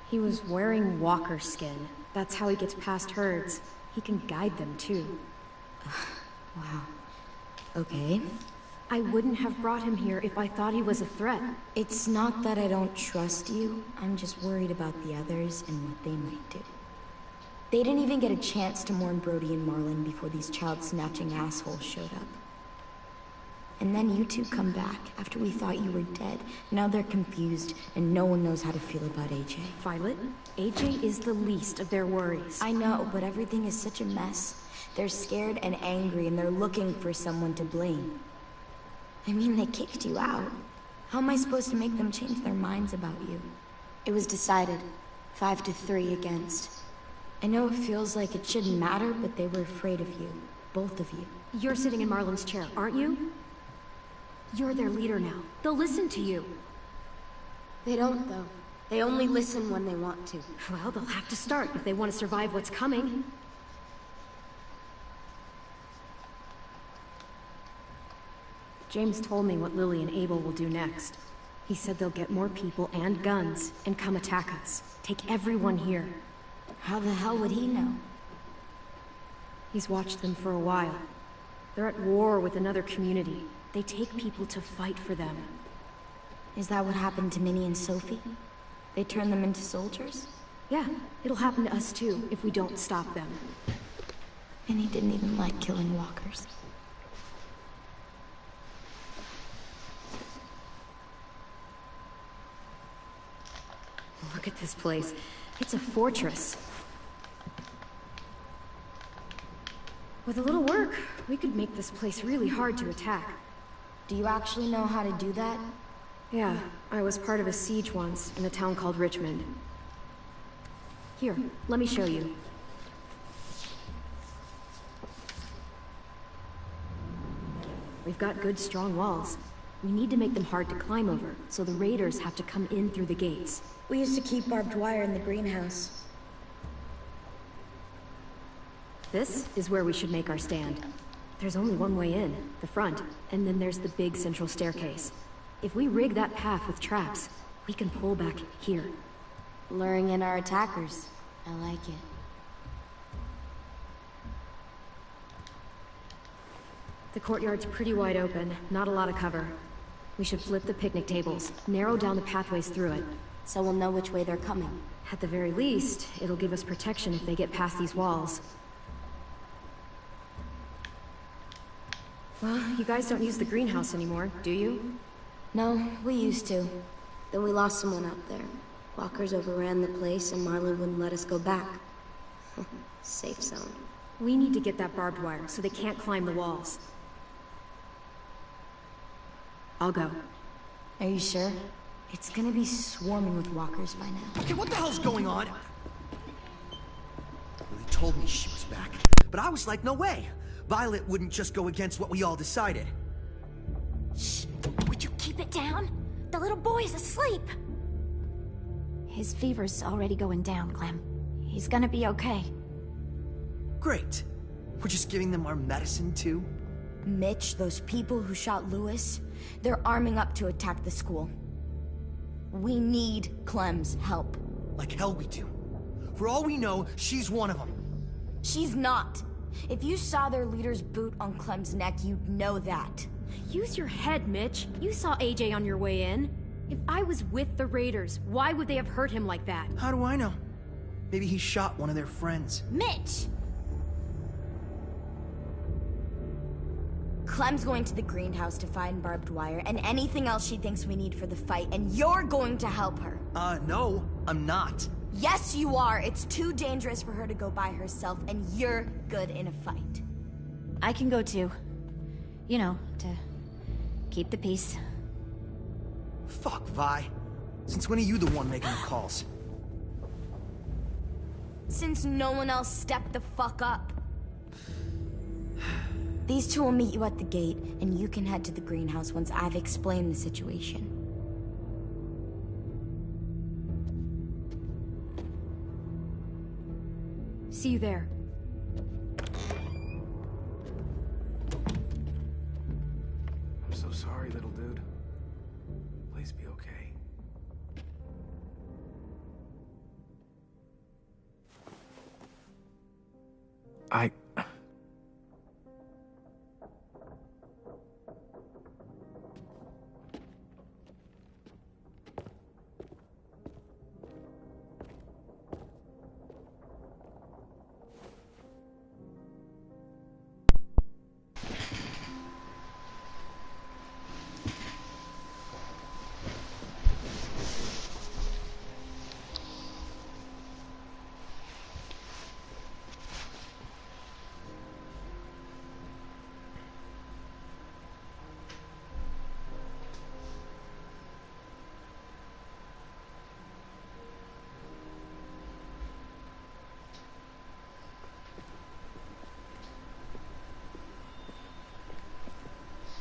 S2: He was wearing walker skin. That's how he gets past herds. He can guide them, too.
S7: Wow. Okay.
S2: I wouldn't have brought him here if I thought he was a threat.
S7: It's not that I don't trust you. I'm just worried about the others and what they might do. They didn't even get a chance to mourn Brody and Marlon before these child-snatching assholes showed up. And then you two come back after we thought you were dead. Now they're confused, and no one knows how to feel about AJ.
S2: Violet, AJ is the least of their worries.
S7: I know, but everything is such a mess. They're scared and angry, and they're looking for someone to blame. I mean, they kicked you out. How am I supposed to make them change their minds about you?
S3: It was decided. 5-3 against.
S7: I know it feels like it shouldn't matter, but they were afraid of you. Both of you.
S2: You're sitting in Marlon's chair, aren't you? You're their leader now. They'll listen to you.
S3: They don't, though. They only listen when they want to.
S2: Well, they'll have to start if they want to survive what's coming. James told me what Lily and Abel will do next. He said they'll get more people and guns and come attack us. Take everyone here.
S7: How the hell would he know?
S2: He's watched them for a while. They're at war with another community. They take people to fight for them.
S7: Is that what happened to Minnie and Sophie? They turned them into soldiers?
S2: Yeah, it'll happen to us too, if we don't stop them.
S7: Minnie didn't even like killing walkers.
S2: Look at this place. It's a fortress. With a little work, we could make this place really hard to attack.
S7: Do you actually know how to do that?
S2: Yeah, I was part of a siege once in a town called Richmond. Here, let me show you. We've got good, strong walls. We need to make them hard to climb over, so the raiders have to come in through the gates.
S7: We used to keep barbed wire in the greenhouse.
S2: This is where we should make our stand. There's only one way in, the front, and then there's the big central staircase. If we rig that path with traps, we can pull back here.
S3: Luring in our attackers. I like it.
S2: The courtyard's pretty wide open, not a lot of cover. We should flip the picnic tables, narrow down the pathways through it.
S3: So we'll know which way they're coming.
S2: At the very least, it'll give us protection if they get past these walls. Well, you guys don't use the greenhouse anymore, do you?
S3: No, we used to. Then we lost someone out there. Walkers overran the place and Marlon wouldn't let us go back. Safe zone.
S2: We need to get that barbed wire so they can't climb the walls. I'll go.
S7: Are you sure? It's gonna be swarming with walkers by now.
S12: Okay, what the hell's going on? Well, he told me she was back, but I was like, no way. Violet wouldn't just go against what we all decided.
S5: Shh! Would you keep it down? The little boy's asleep! His fever's already going down, Clem. He's gonna be okay.
S12: Great. We're just giving them our medicine, too?
S7: Mitch, those people who shot Lewis, they're arming up to attack the school. We need Clem's help.
S12: Like hell we do. For all we know, she's one of them.
S7: She's not. If you saw their leader's boot on Clem's neck, you'd know that.
S5: Use your head, Mitch. You saw AJ on your way in. If I was with the Raiders, why would they have hurt him like that?
S12: How do I know? Maybe he shot one of their friends.
S5: Mitch!
S7: Clem's going to the greenhouse to find barbed wire and anything else she thinks we need for the fight, and you're going to help her.
S12: No, I'm not.
S7: Yes, you are. It's too dangerous for her to go by herself, and you're good in a fight.
S5: I can go too. You know, to keep the peace.
S12: Fuck, Vi. Since when are you the one making the calls?
S7: Since no one else stepped the fuck up. These two will meet you at the gate, and you can head to the greenhouse once I've explained the situation.
S5: See you there.
S4: I'm so sorry, little dude. Please be okay.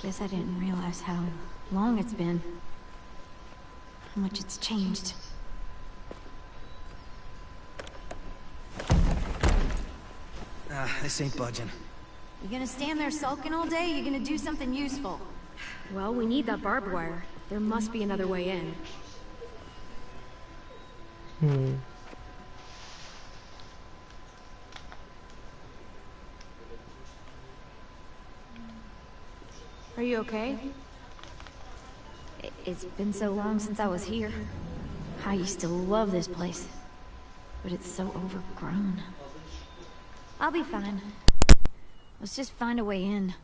S5: Guess I didn't realize how long it's been. How much it's changed.
S12: This ain't budging.
S5: You gonna stand there sulking all day? You gonna do something useful? Well, we need that barbed wire. There must be another way in. Are you okay? It's been so long since I was here. I used to love this place, but it's so overgrown. I'll be fine. Let's just find a way in.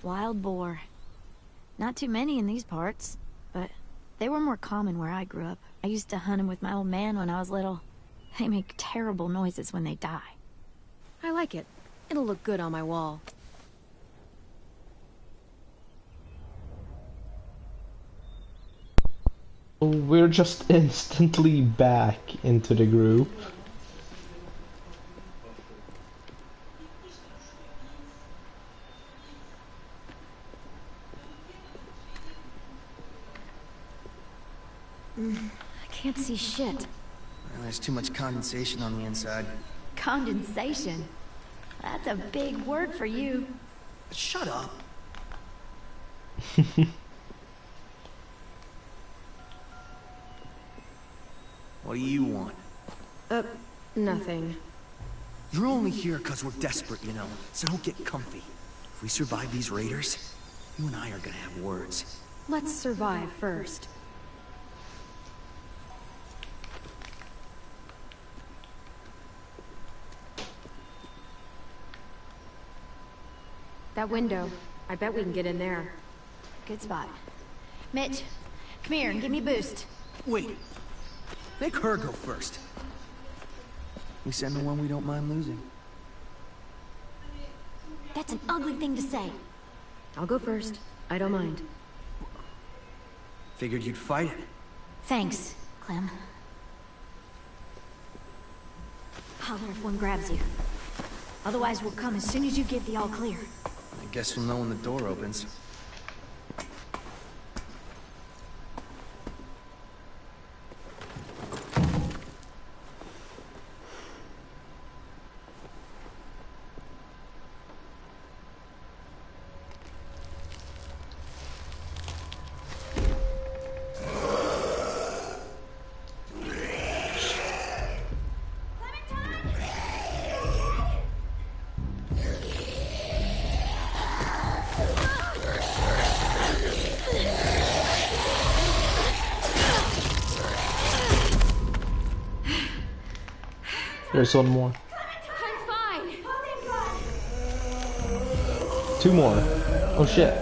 S5: Wild boar. Not too many in these parts, but they were more common where I grew up. I used to hunt them with my old man when I was little. They make terrible noises when they die. I like it. It'll look good on my wall.
S1: We're just instantly back into the group.
S5: I can't see shit.
S12: Well, there's too much condensation on the inside.
S5: Condensation? That's a big word for you.
S12: Shut up. What do you want?
S5: Nothing.
S12: You're only here because we're desperate, you know, so don't get comfy. If we survive these raiders, you and I are gonna have words.
S5: Let's survive first. That window. I bet we can get in there. Good spot. Mitch, come here and give me a boost.
S12: Wait. Make her go first. We send the one we don't mind losing.
S5: That's an ugly thing to say.
S10: I'll go first. I don't mind.
S12: Figured you'd fight it.
S5: Thanks, Clem. Holler if one grabs you. Otherwise, we'll come as soon as you give the all clear.
S12: I guess we'll know when the door opens.
S1: There's one more.
S5: I'm fine.
S1: Two more. Oh shit.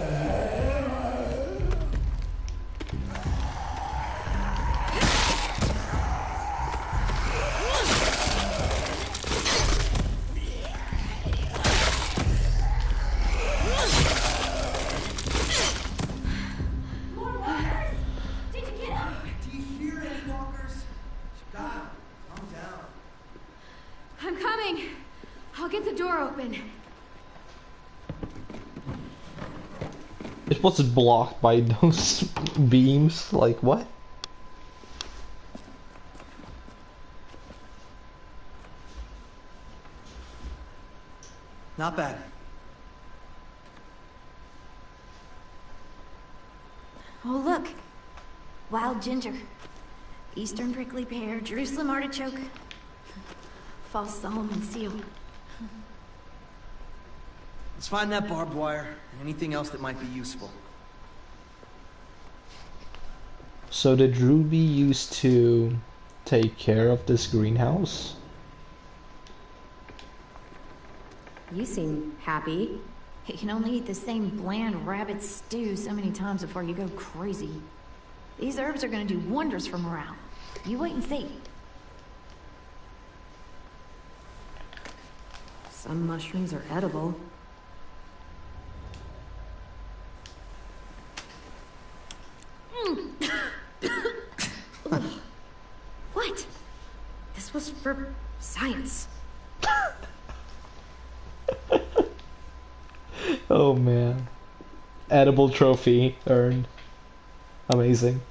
S5: I'm coming. I'll get the door open.
S1: It was blocked by those beams. Like what?
S12: Not bad.
S5: Oh, look. Wild ginger. Eastern prickly pear, Jerusalem artichoke. False Solomon seal.
S12: Let's find that barbed wire and anything else that might be useful.
S1: So did Ruby used to take care of this greenhouse?
S5: You seem happy. You can only eat the same bland rabbit stew so many times before you go crazy. These herbs are gonna do wonders for morale. You wait and see.
S10: Some mushrooms are edible.
S5: What?
S10: This was for science.
S1: Oh man. Edible trophy earned. Amazing.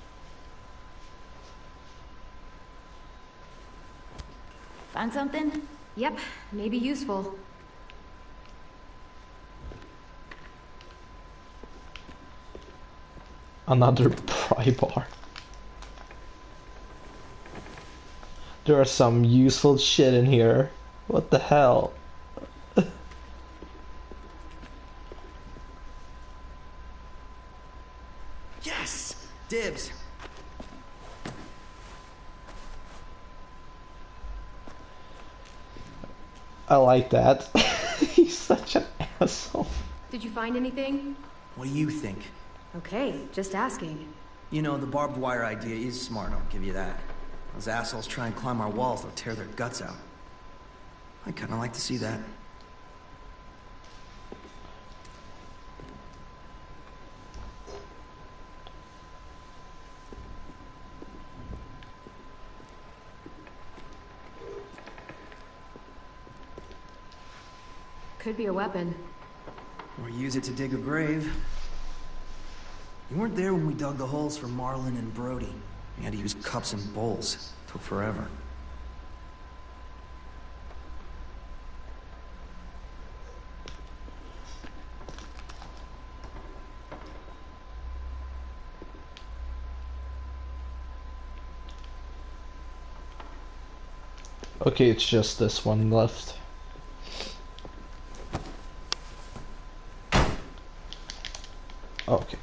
S5: Find something?
S10: Yep, maybe useful.
S1: Another pry bar. There are some useful shit in here. What the hell?
S12: Yes! Dibs!
S1: I like that. He's such an asshole.
S10: Did you find anything?
S12: What do you think?
S10: Okay, just asking.
S12: You know, the barbed wire idea is smart, I'll give you that. Those assholes try and climb our walls, they'll tear their guts out. I'd kinda like to see that.
S10: Could be a weapon.
S12: Or use it to dig a grave. You weren't there when we dug the holes for Marlin and Brody. We had to use cups and bowls. Took forever.
S1: Okay, it's just this one left. Okay.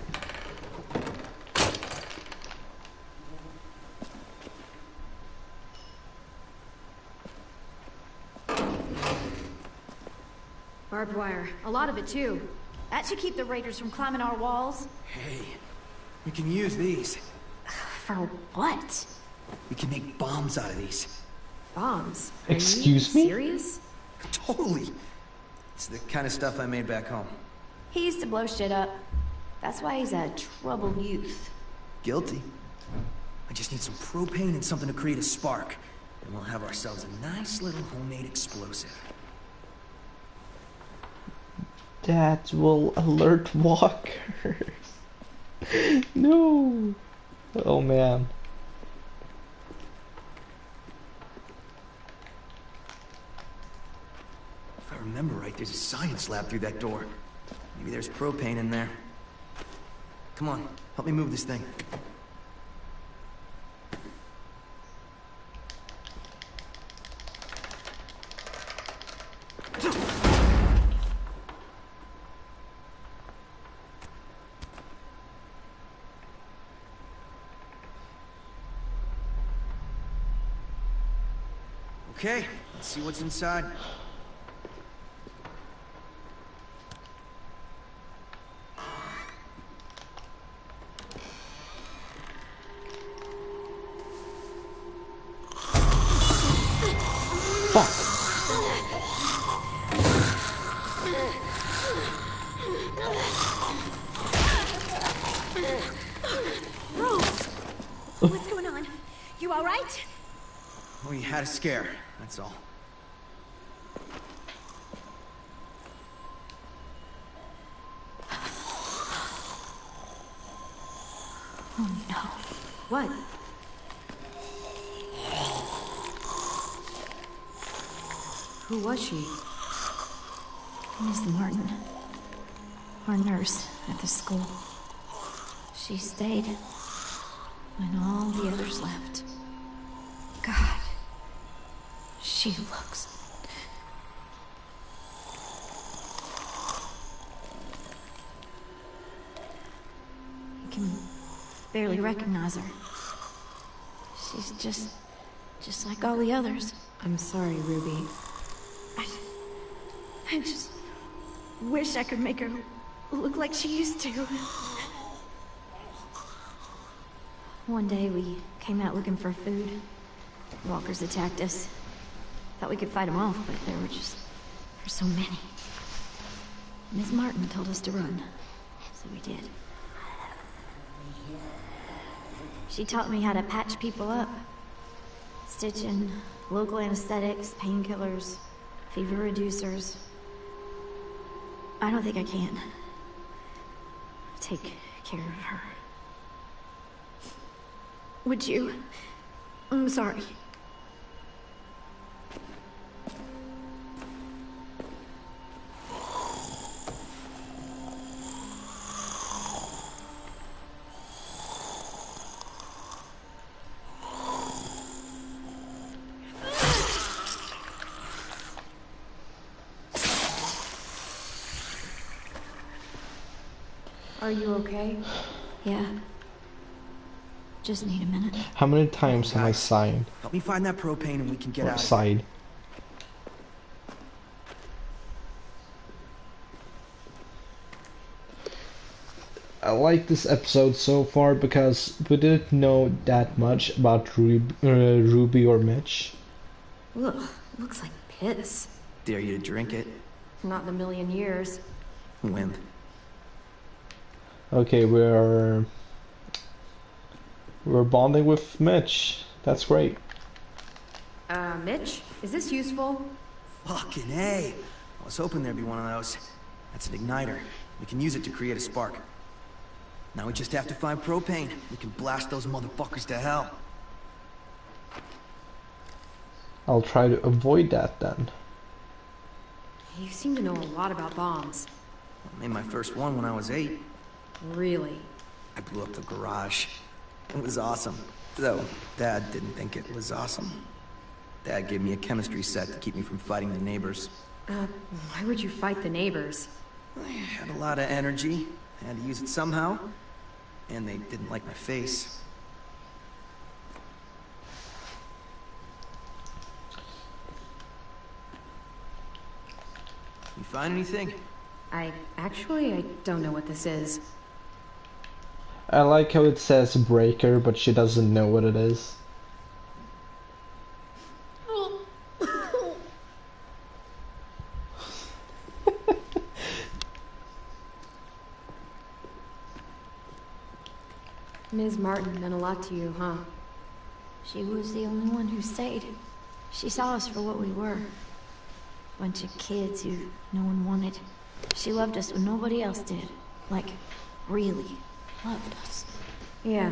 S10: Barbed wire. A lot of it, too.
S5: That should keep the raiders from climbing our walls.
S12: Hey, we can use these.
S5: For what?
S12: We can make bombs out of these.
S5: Bombs? Are
S1: Excuse
S5: you
S1: me?
S5: serious?
S12: Totally. It's the kind of stuff I made back home.
S5: He used to blow shit up. That's why he's a troubled youth.
S12: Guilty. I just need some propane and something to create a spark. And we'll have ourselves a nice little homemade explosive.
S1: That will alert walkers. No. Oh man.
S12: If I remember right, there's a science lab through that door. Maybe there's propane in there. Come on, help me move this thing. Okay, let's see what's inside.
S3: What's going on? You all right?
S12: We had a scare, that's all.
S5: Oh no. What? Who was she?
S7: Miss Martin. Our nurse at the school. She stayed when all the others left. God. She looks... You can barely recognize her. She's just like all the others.
S5: I'm sorry, Ruby.
S7: I just wish I could make her look like she used to. One day we came out looking for food. Walkers attacked us. Thought we could fight them off, but there were so many. Miss Martin told us to run, so we did. She taught me how to patch people up. Stitching, local anesthetics, painkillers, fever reducers. I don't think I can take care of her. Would you? I'm sorry.
S5: Are you okay?
S7: Yeah. Just need a minute.
S1: How many times have I sighed?
S12: Help me find that propane and we can get
S1: Or
S12: out of here.
S1: sighed? I like this episode so far because we didn't know that much about Ruby or Mitch.
S5: Ugh, looks like piss.
S12: Dare you to drink it?
S5: Not in a million years.
S12: Wimp.
S1: Okay, we're bonding with Mitch. That's great.
S5: Mitch? Is this useful?
S12: Fucking A. I was hoping there'd be one of those. That's an igniter. We can use it to create a spark. Now we just have to find propane. We can blast those motherfuckers to hell.
S1: I'll try to avoid that then.
S5: You seem to know a lot about bombs.
S12: I made my first one when I was 8.
S5: Really?
S12: I blew up the garage. It was awesome. Though, Dad didn't think it was awesome. Dad gave me a chemistry set to keep me from fighting the neighbors.
S5: Why would you fight the neighbors?
S12: I had a lot of energy. I had to use it somehow. And they didn't like my face. You find anything?
S5: I don't know what this is.
S1: I like how it says breaker, but she doesn't know what it is.
S2: Ms. Martin meant a lot to you, huh?
S5: She was the only one who stayed. She saw us for what we were. Bunch of kids who no one wanted. She loved us when nobody else did. Like, really loved us.
S2: Yeah,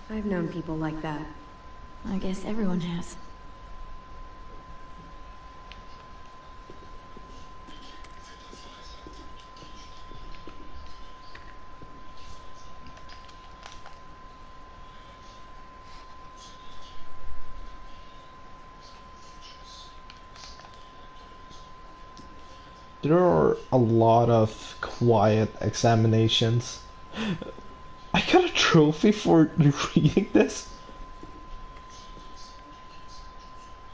S2: I've known people like that.
S5: I guess everyone has.
S1: There are a lot of quiet examinations. I got a trophy for reading this?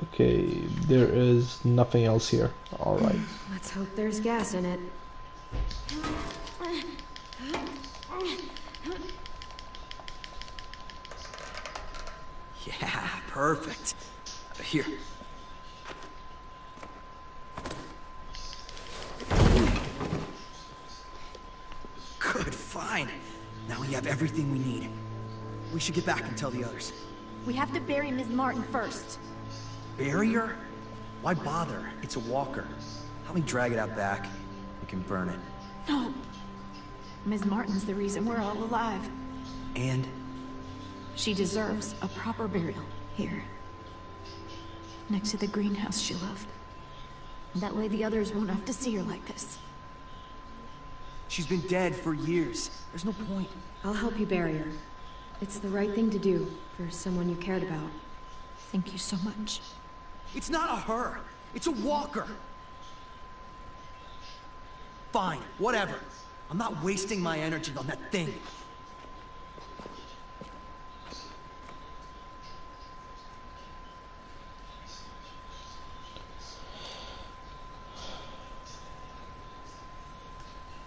S1: Okay, there is nothing else here. Alright.
S2: Let's hope there's gas in it.
S12: Yeah, perfect. Here. Good, fine. Now we have everything we need. We should get back and tell the others.
S5: We have to bury Ms. Martin first.
S12: Bury her? Why bother? It's a walker. Help me drag it out back. We can burn it.
S5: No. Ms. Martin's the reason we're all alive.
S12: And?
S5: She deserves a proper burial here. Next to the greenhouse she loved. That way the others won't have to see her like this.
S12: She's been dead for years. There's no point.
S2: I'll help you bury her. It's the right thing to do for someone you cared about.
S5: Thank you so much.
S12: It's not a her. It's a walker. Fine, whatever. I'm not wasting my energy on that thing.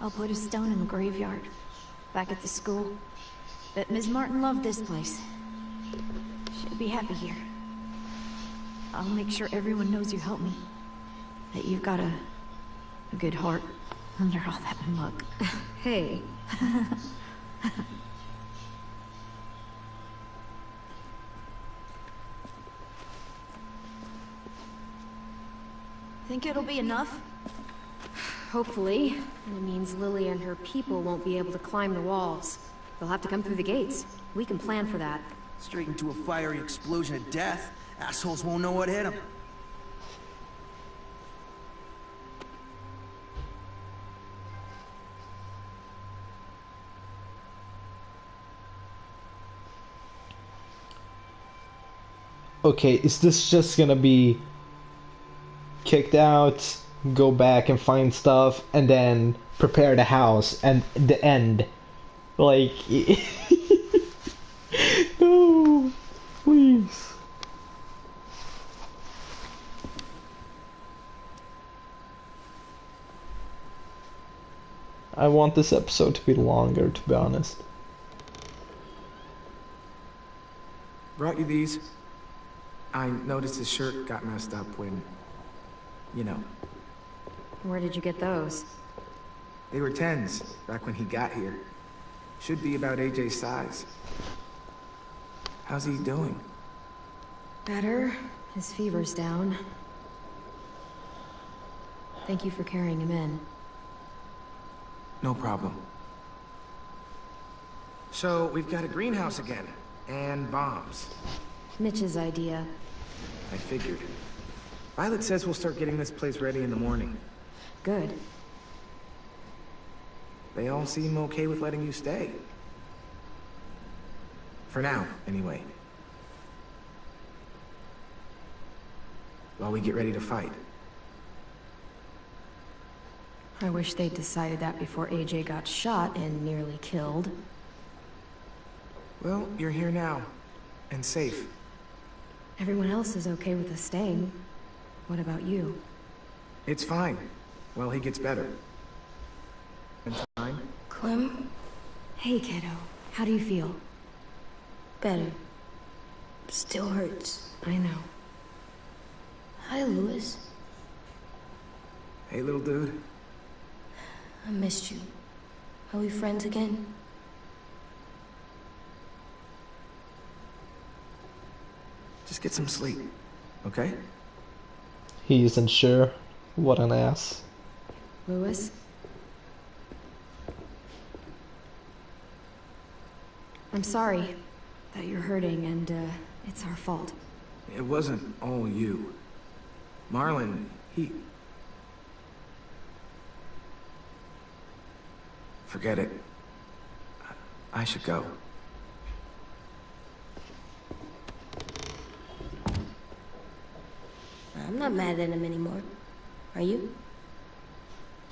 S5: I'll put a stone in the graveyard, back at the school. Bet Ms. Martin loved this place. She'll be happy here. I'll make sure everyone knows you helped me. That you've got a good heart under all that muck.
S2: Hey.
S5: Think it'll be enough?
S2: Hopefully. It means Lily and her people won't be able to climb the walls. They'll have to come through the gates. We can plan for that.
S12: Straight into a fiery explosion of death. Assholes won't know what hit them.
S1: Okay, is this just gonna be kicked out, go back and find stuff, and then prepare the house, and the end? Like, no, please. I want this episode to be longer, to be honest.
S4: Brought you these. I noticed his shirt got messed up when, you know.
S2: Where did you get those?
S4: They were 10s, back when he got here. Should be about AJ's size. How's he doing?
S2: Better. His fever's down. Thank you for carrying him in.
S4: No problem. So, we've got a greenhouse again. And bombs.
S2: Mitch's idea.
S4: I figured. Violet says we'll start getting this place ready in the morning.
S2: Good.
S4: They all seem okay with letting you stay. For now, anyway. While we get ready to fight.
S2: I wish they'd decided that before AJ got shot and nearly killed.
S4: Well, you're here now. And safe.
S2: Everyone else is okay with us staying. What about you?
S4: It's fine. Well, he gets better. And time?
S3: Clem?
S2: Hey, kiddo. How do you feel?
S3: Better. Still hurts.
S2: I know.
S3: Hi, Louis.
S4: Hey, little dude.
S3: I missed you. Are we friends again?
S12: Just get some sleep, okay?
S1: He isn't sure. What an ass.
S2: Louis? I'm sorry that you're hurting, and it's our fault.
S4: It wasn't all you. Marlon, he... Forget it. I should go.
S3: I'm not mad at him anymore. Are you?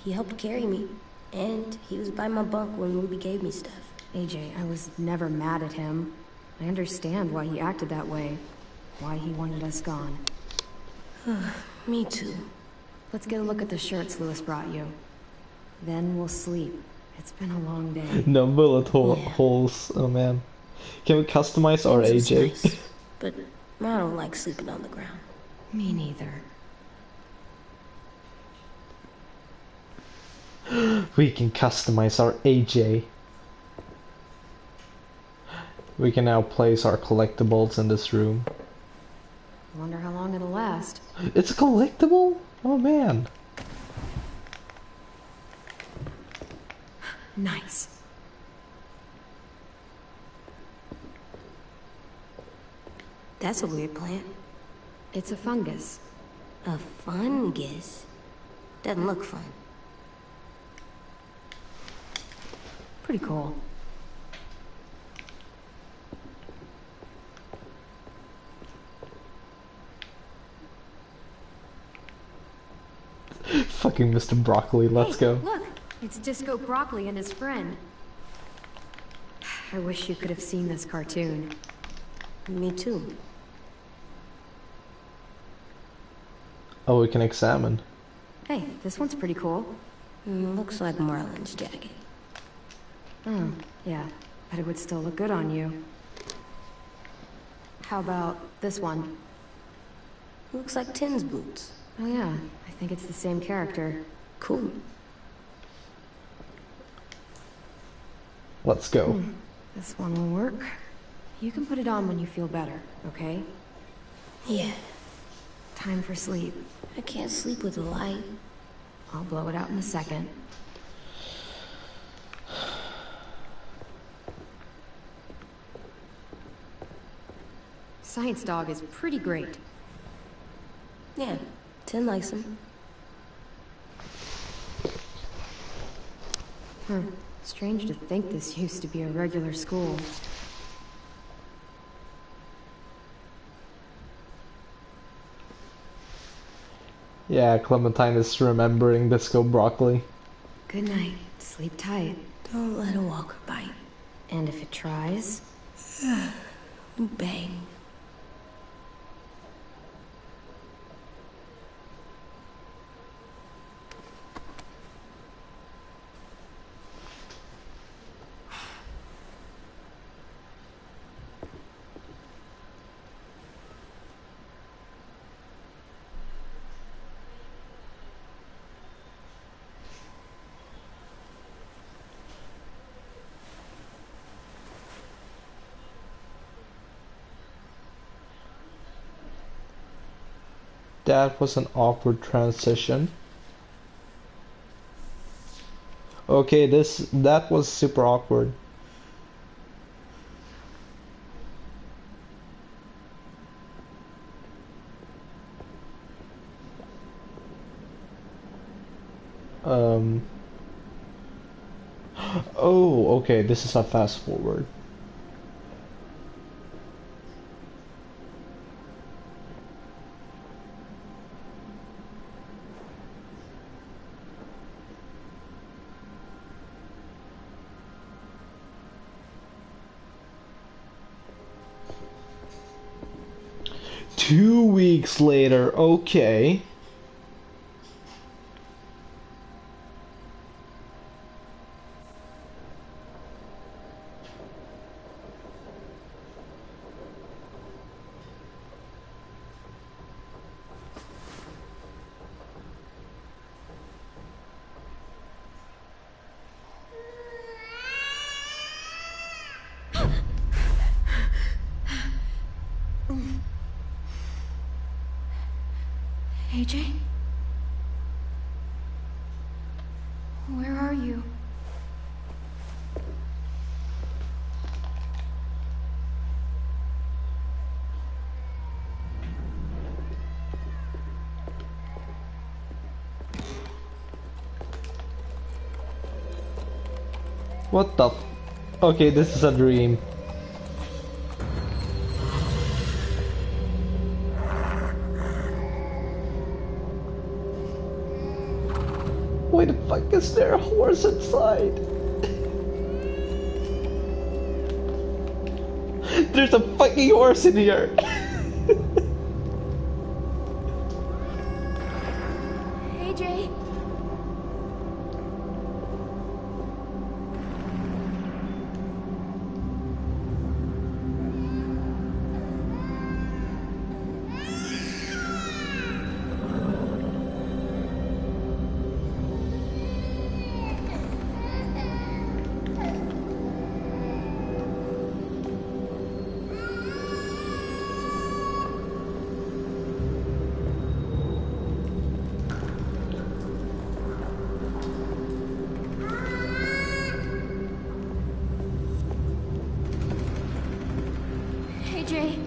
S3: He helped carry me, and he was by my bunk when Ruby gave me stuff.
S2: AJ, I was never mad at him. I understand why he acted that way. Why he wanted us gone.
S3: Me too.
S2: Let's get a look at the shirts Louis brought you. Then we'll sleep. It's been a long day.
S1: No bullet holes. Oh man. Can we customize our
S3: This is
S1: AJ?
S3: nice, but I don't like sleeping on the ground.
S2: Me neither.
S1: We can customize our AJ. We can now place our collectibles in this room.
S2: Wonder how long it'll last.
S1: It's a collectible? Oh man.
S2: Nice.
S3: That's a weird plant.
S2: It's a fungus.
S3: A fungus? Doesn't look fun.
S2: Pretty cool.
S1: Fucking Mr. Broccoli, let's
S2: Hey,
S1: go.
S2: Look! It's Disco Broccoli and his friend. I wish you could have seen this cartoon.
S3: Me too.
S1: Oh, we can examine.
S2: Hey, this one's pretty cool.
S3: Looks like Marlon's jacket.
S2: Oh, yeah. But it would still look good on you. How about this one?
S3: Looks like Tin's boots.
S2: Oh yeah, I think it's the same character.
S3: Cool.
S1: Let's go.
S2: This one will work. You can put it on when you feel better, okay?
S3: Yeah.
S2: Time for sleep.
S3: I can't sleep with the light.
S2: I'll blow it out in a second. Science Dog is pretty great.
S3: Yeah, Tin likes him.
S2: Strange to think this used to be a regular school.
S1: Yeah, Clementine is remembering Disco Broccoli.
S2: Good night. Sleep tight.
S3: Don't let a walker bite.
S2: And if it tries...
S3: Bang.
S1: That was an awkward transition. Okay, that was super awkward. Oh, okay, this is a fast forward. Two weeks later, okay.
S7: AJ? Where are you?
S1: What the Okay, this is a dream. Why the fuck is there a horse inside? There's a fucking horse in here!
S7: AJ? AJ?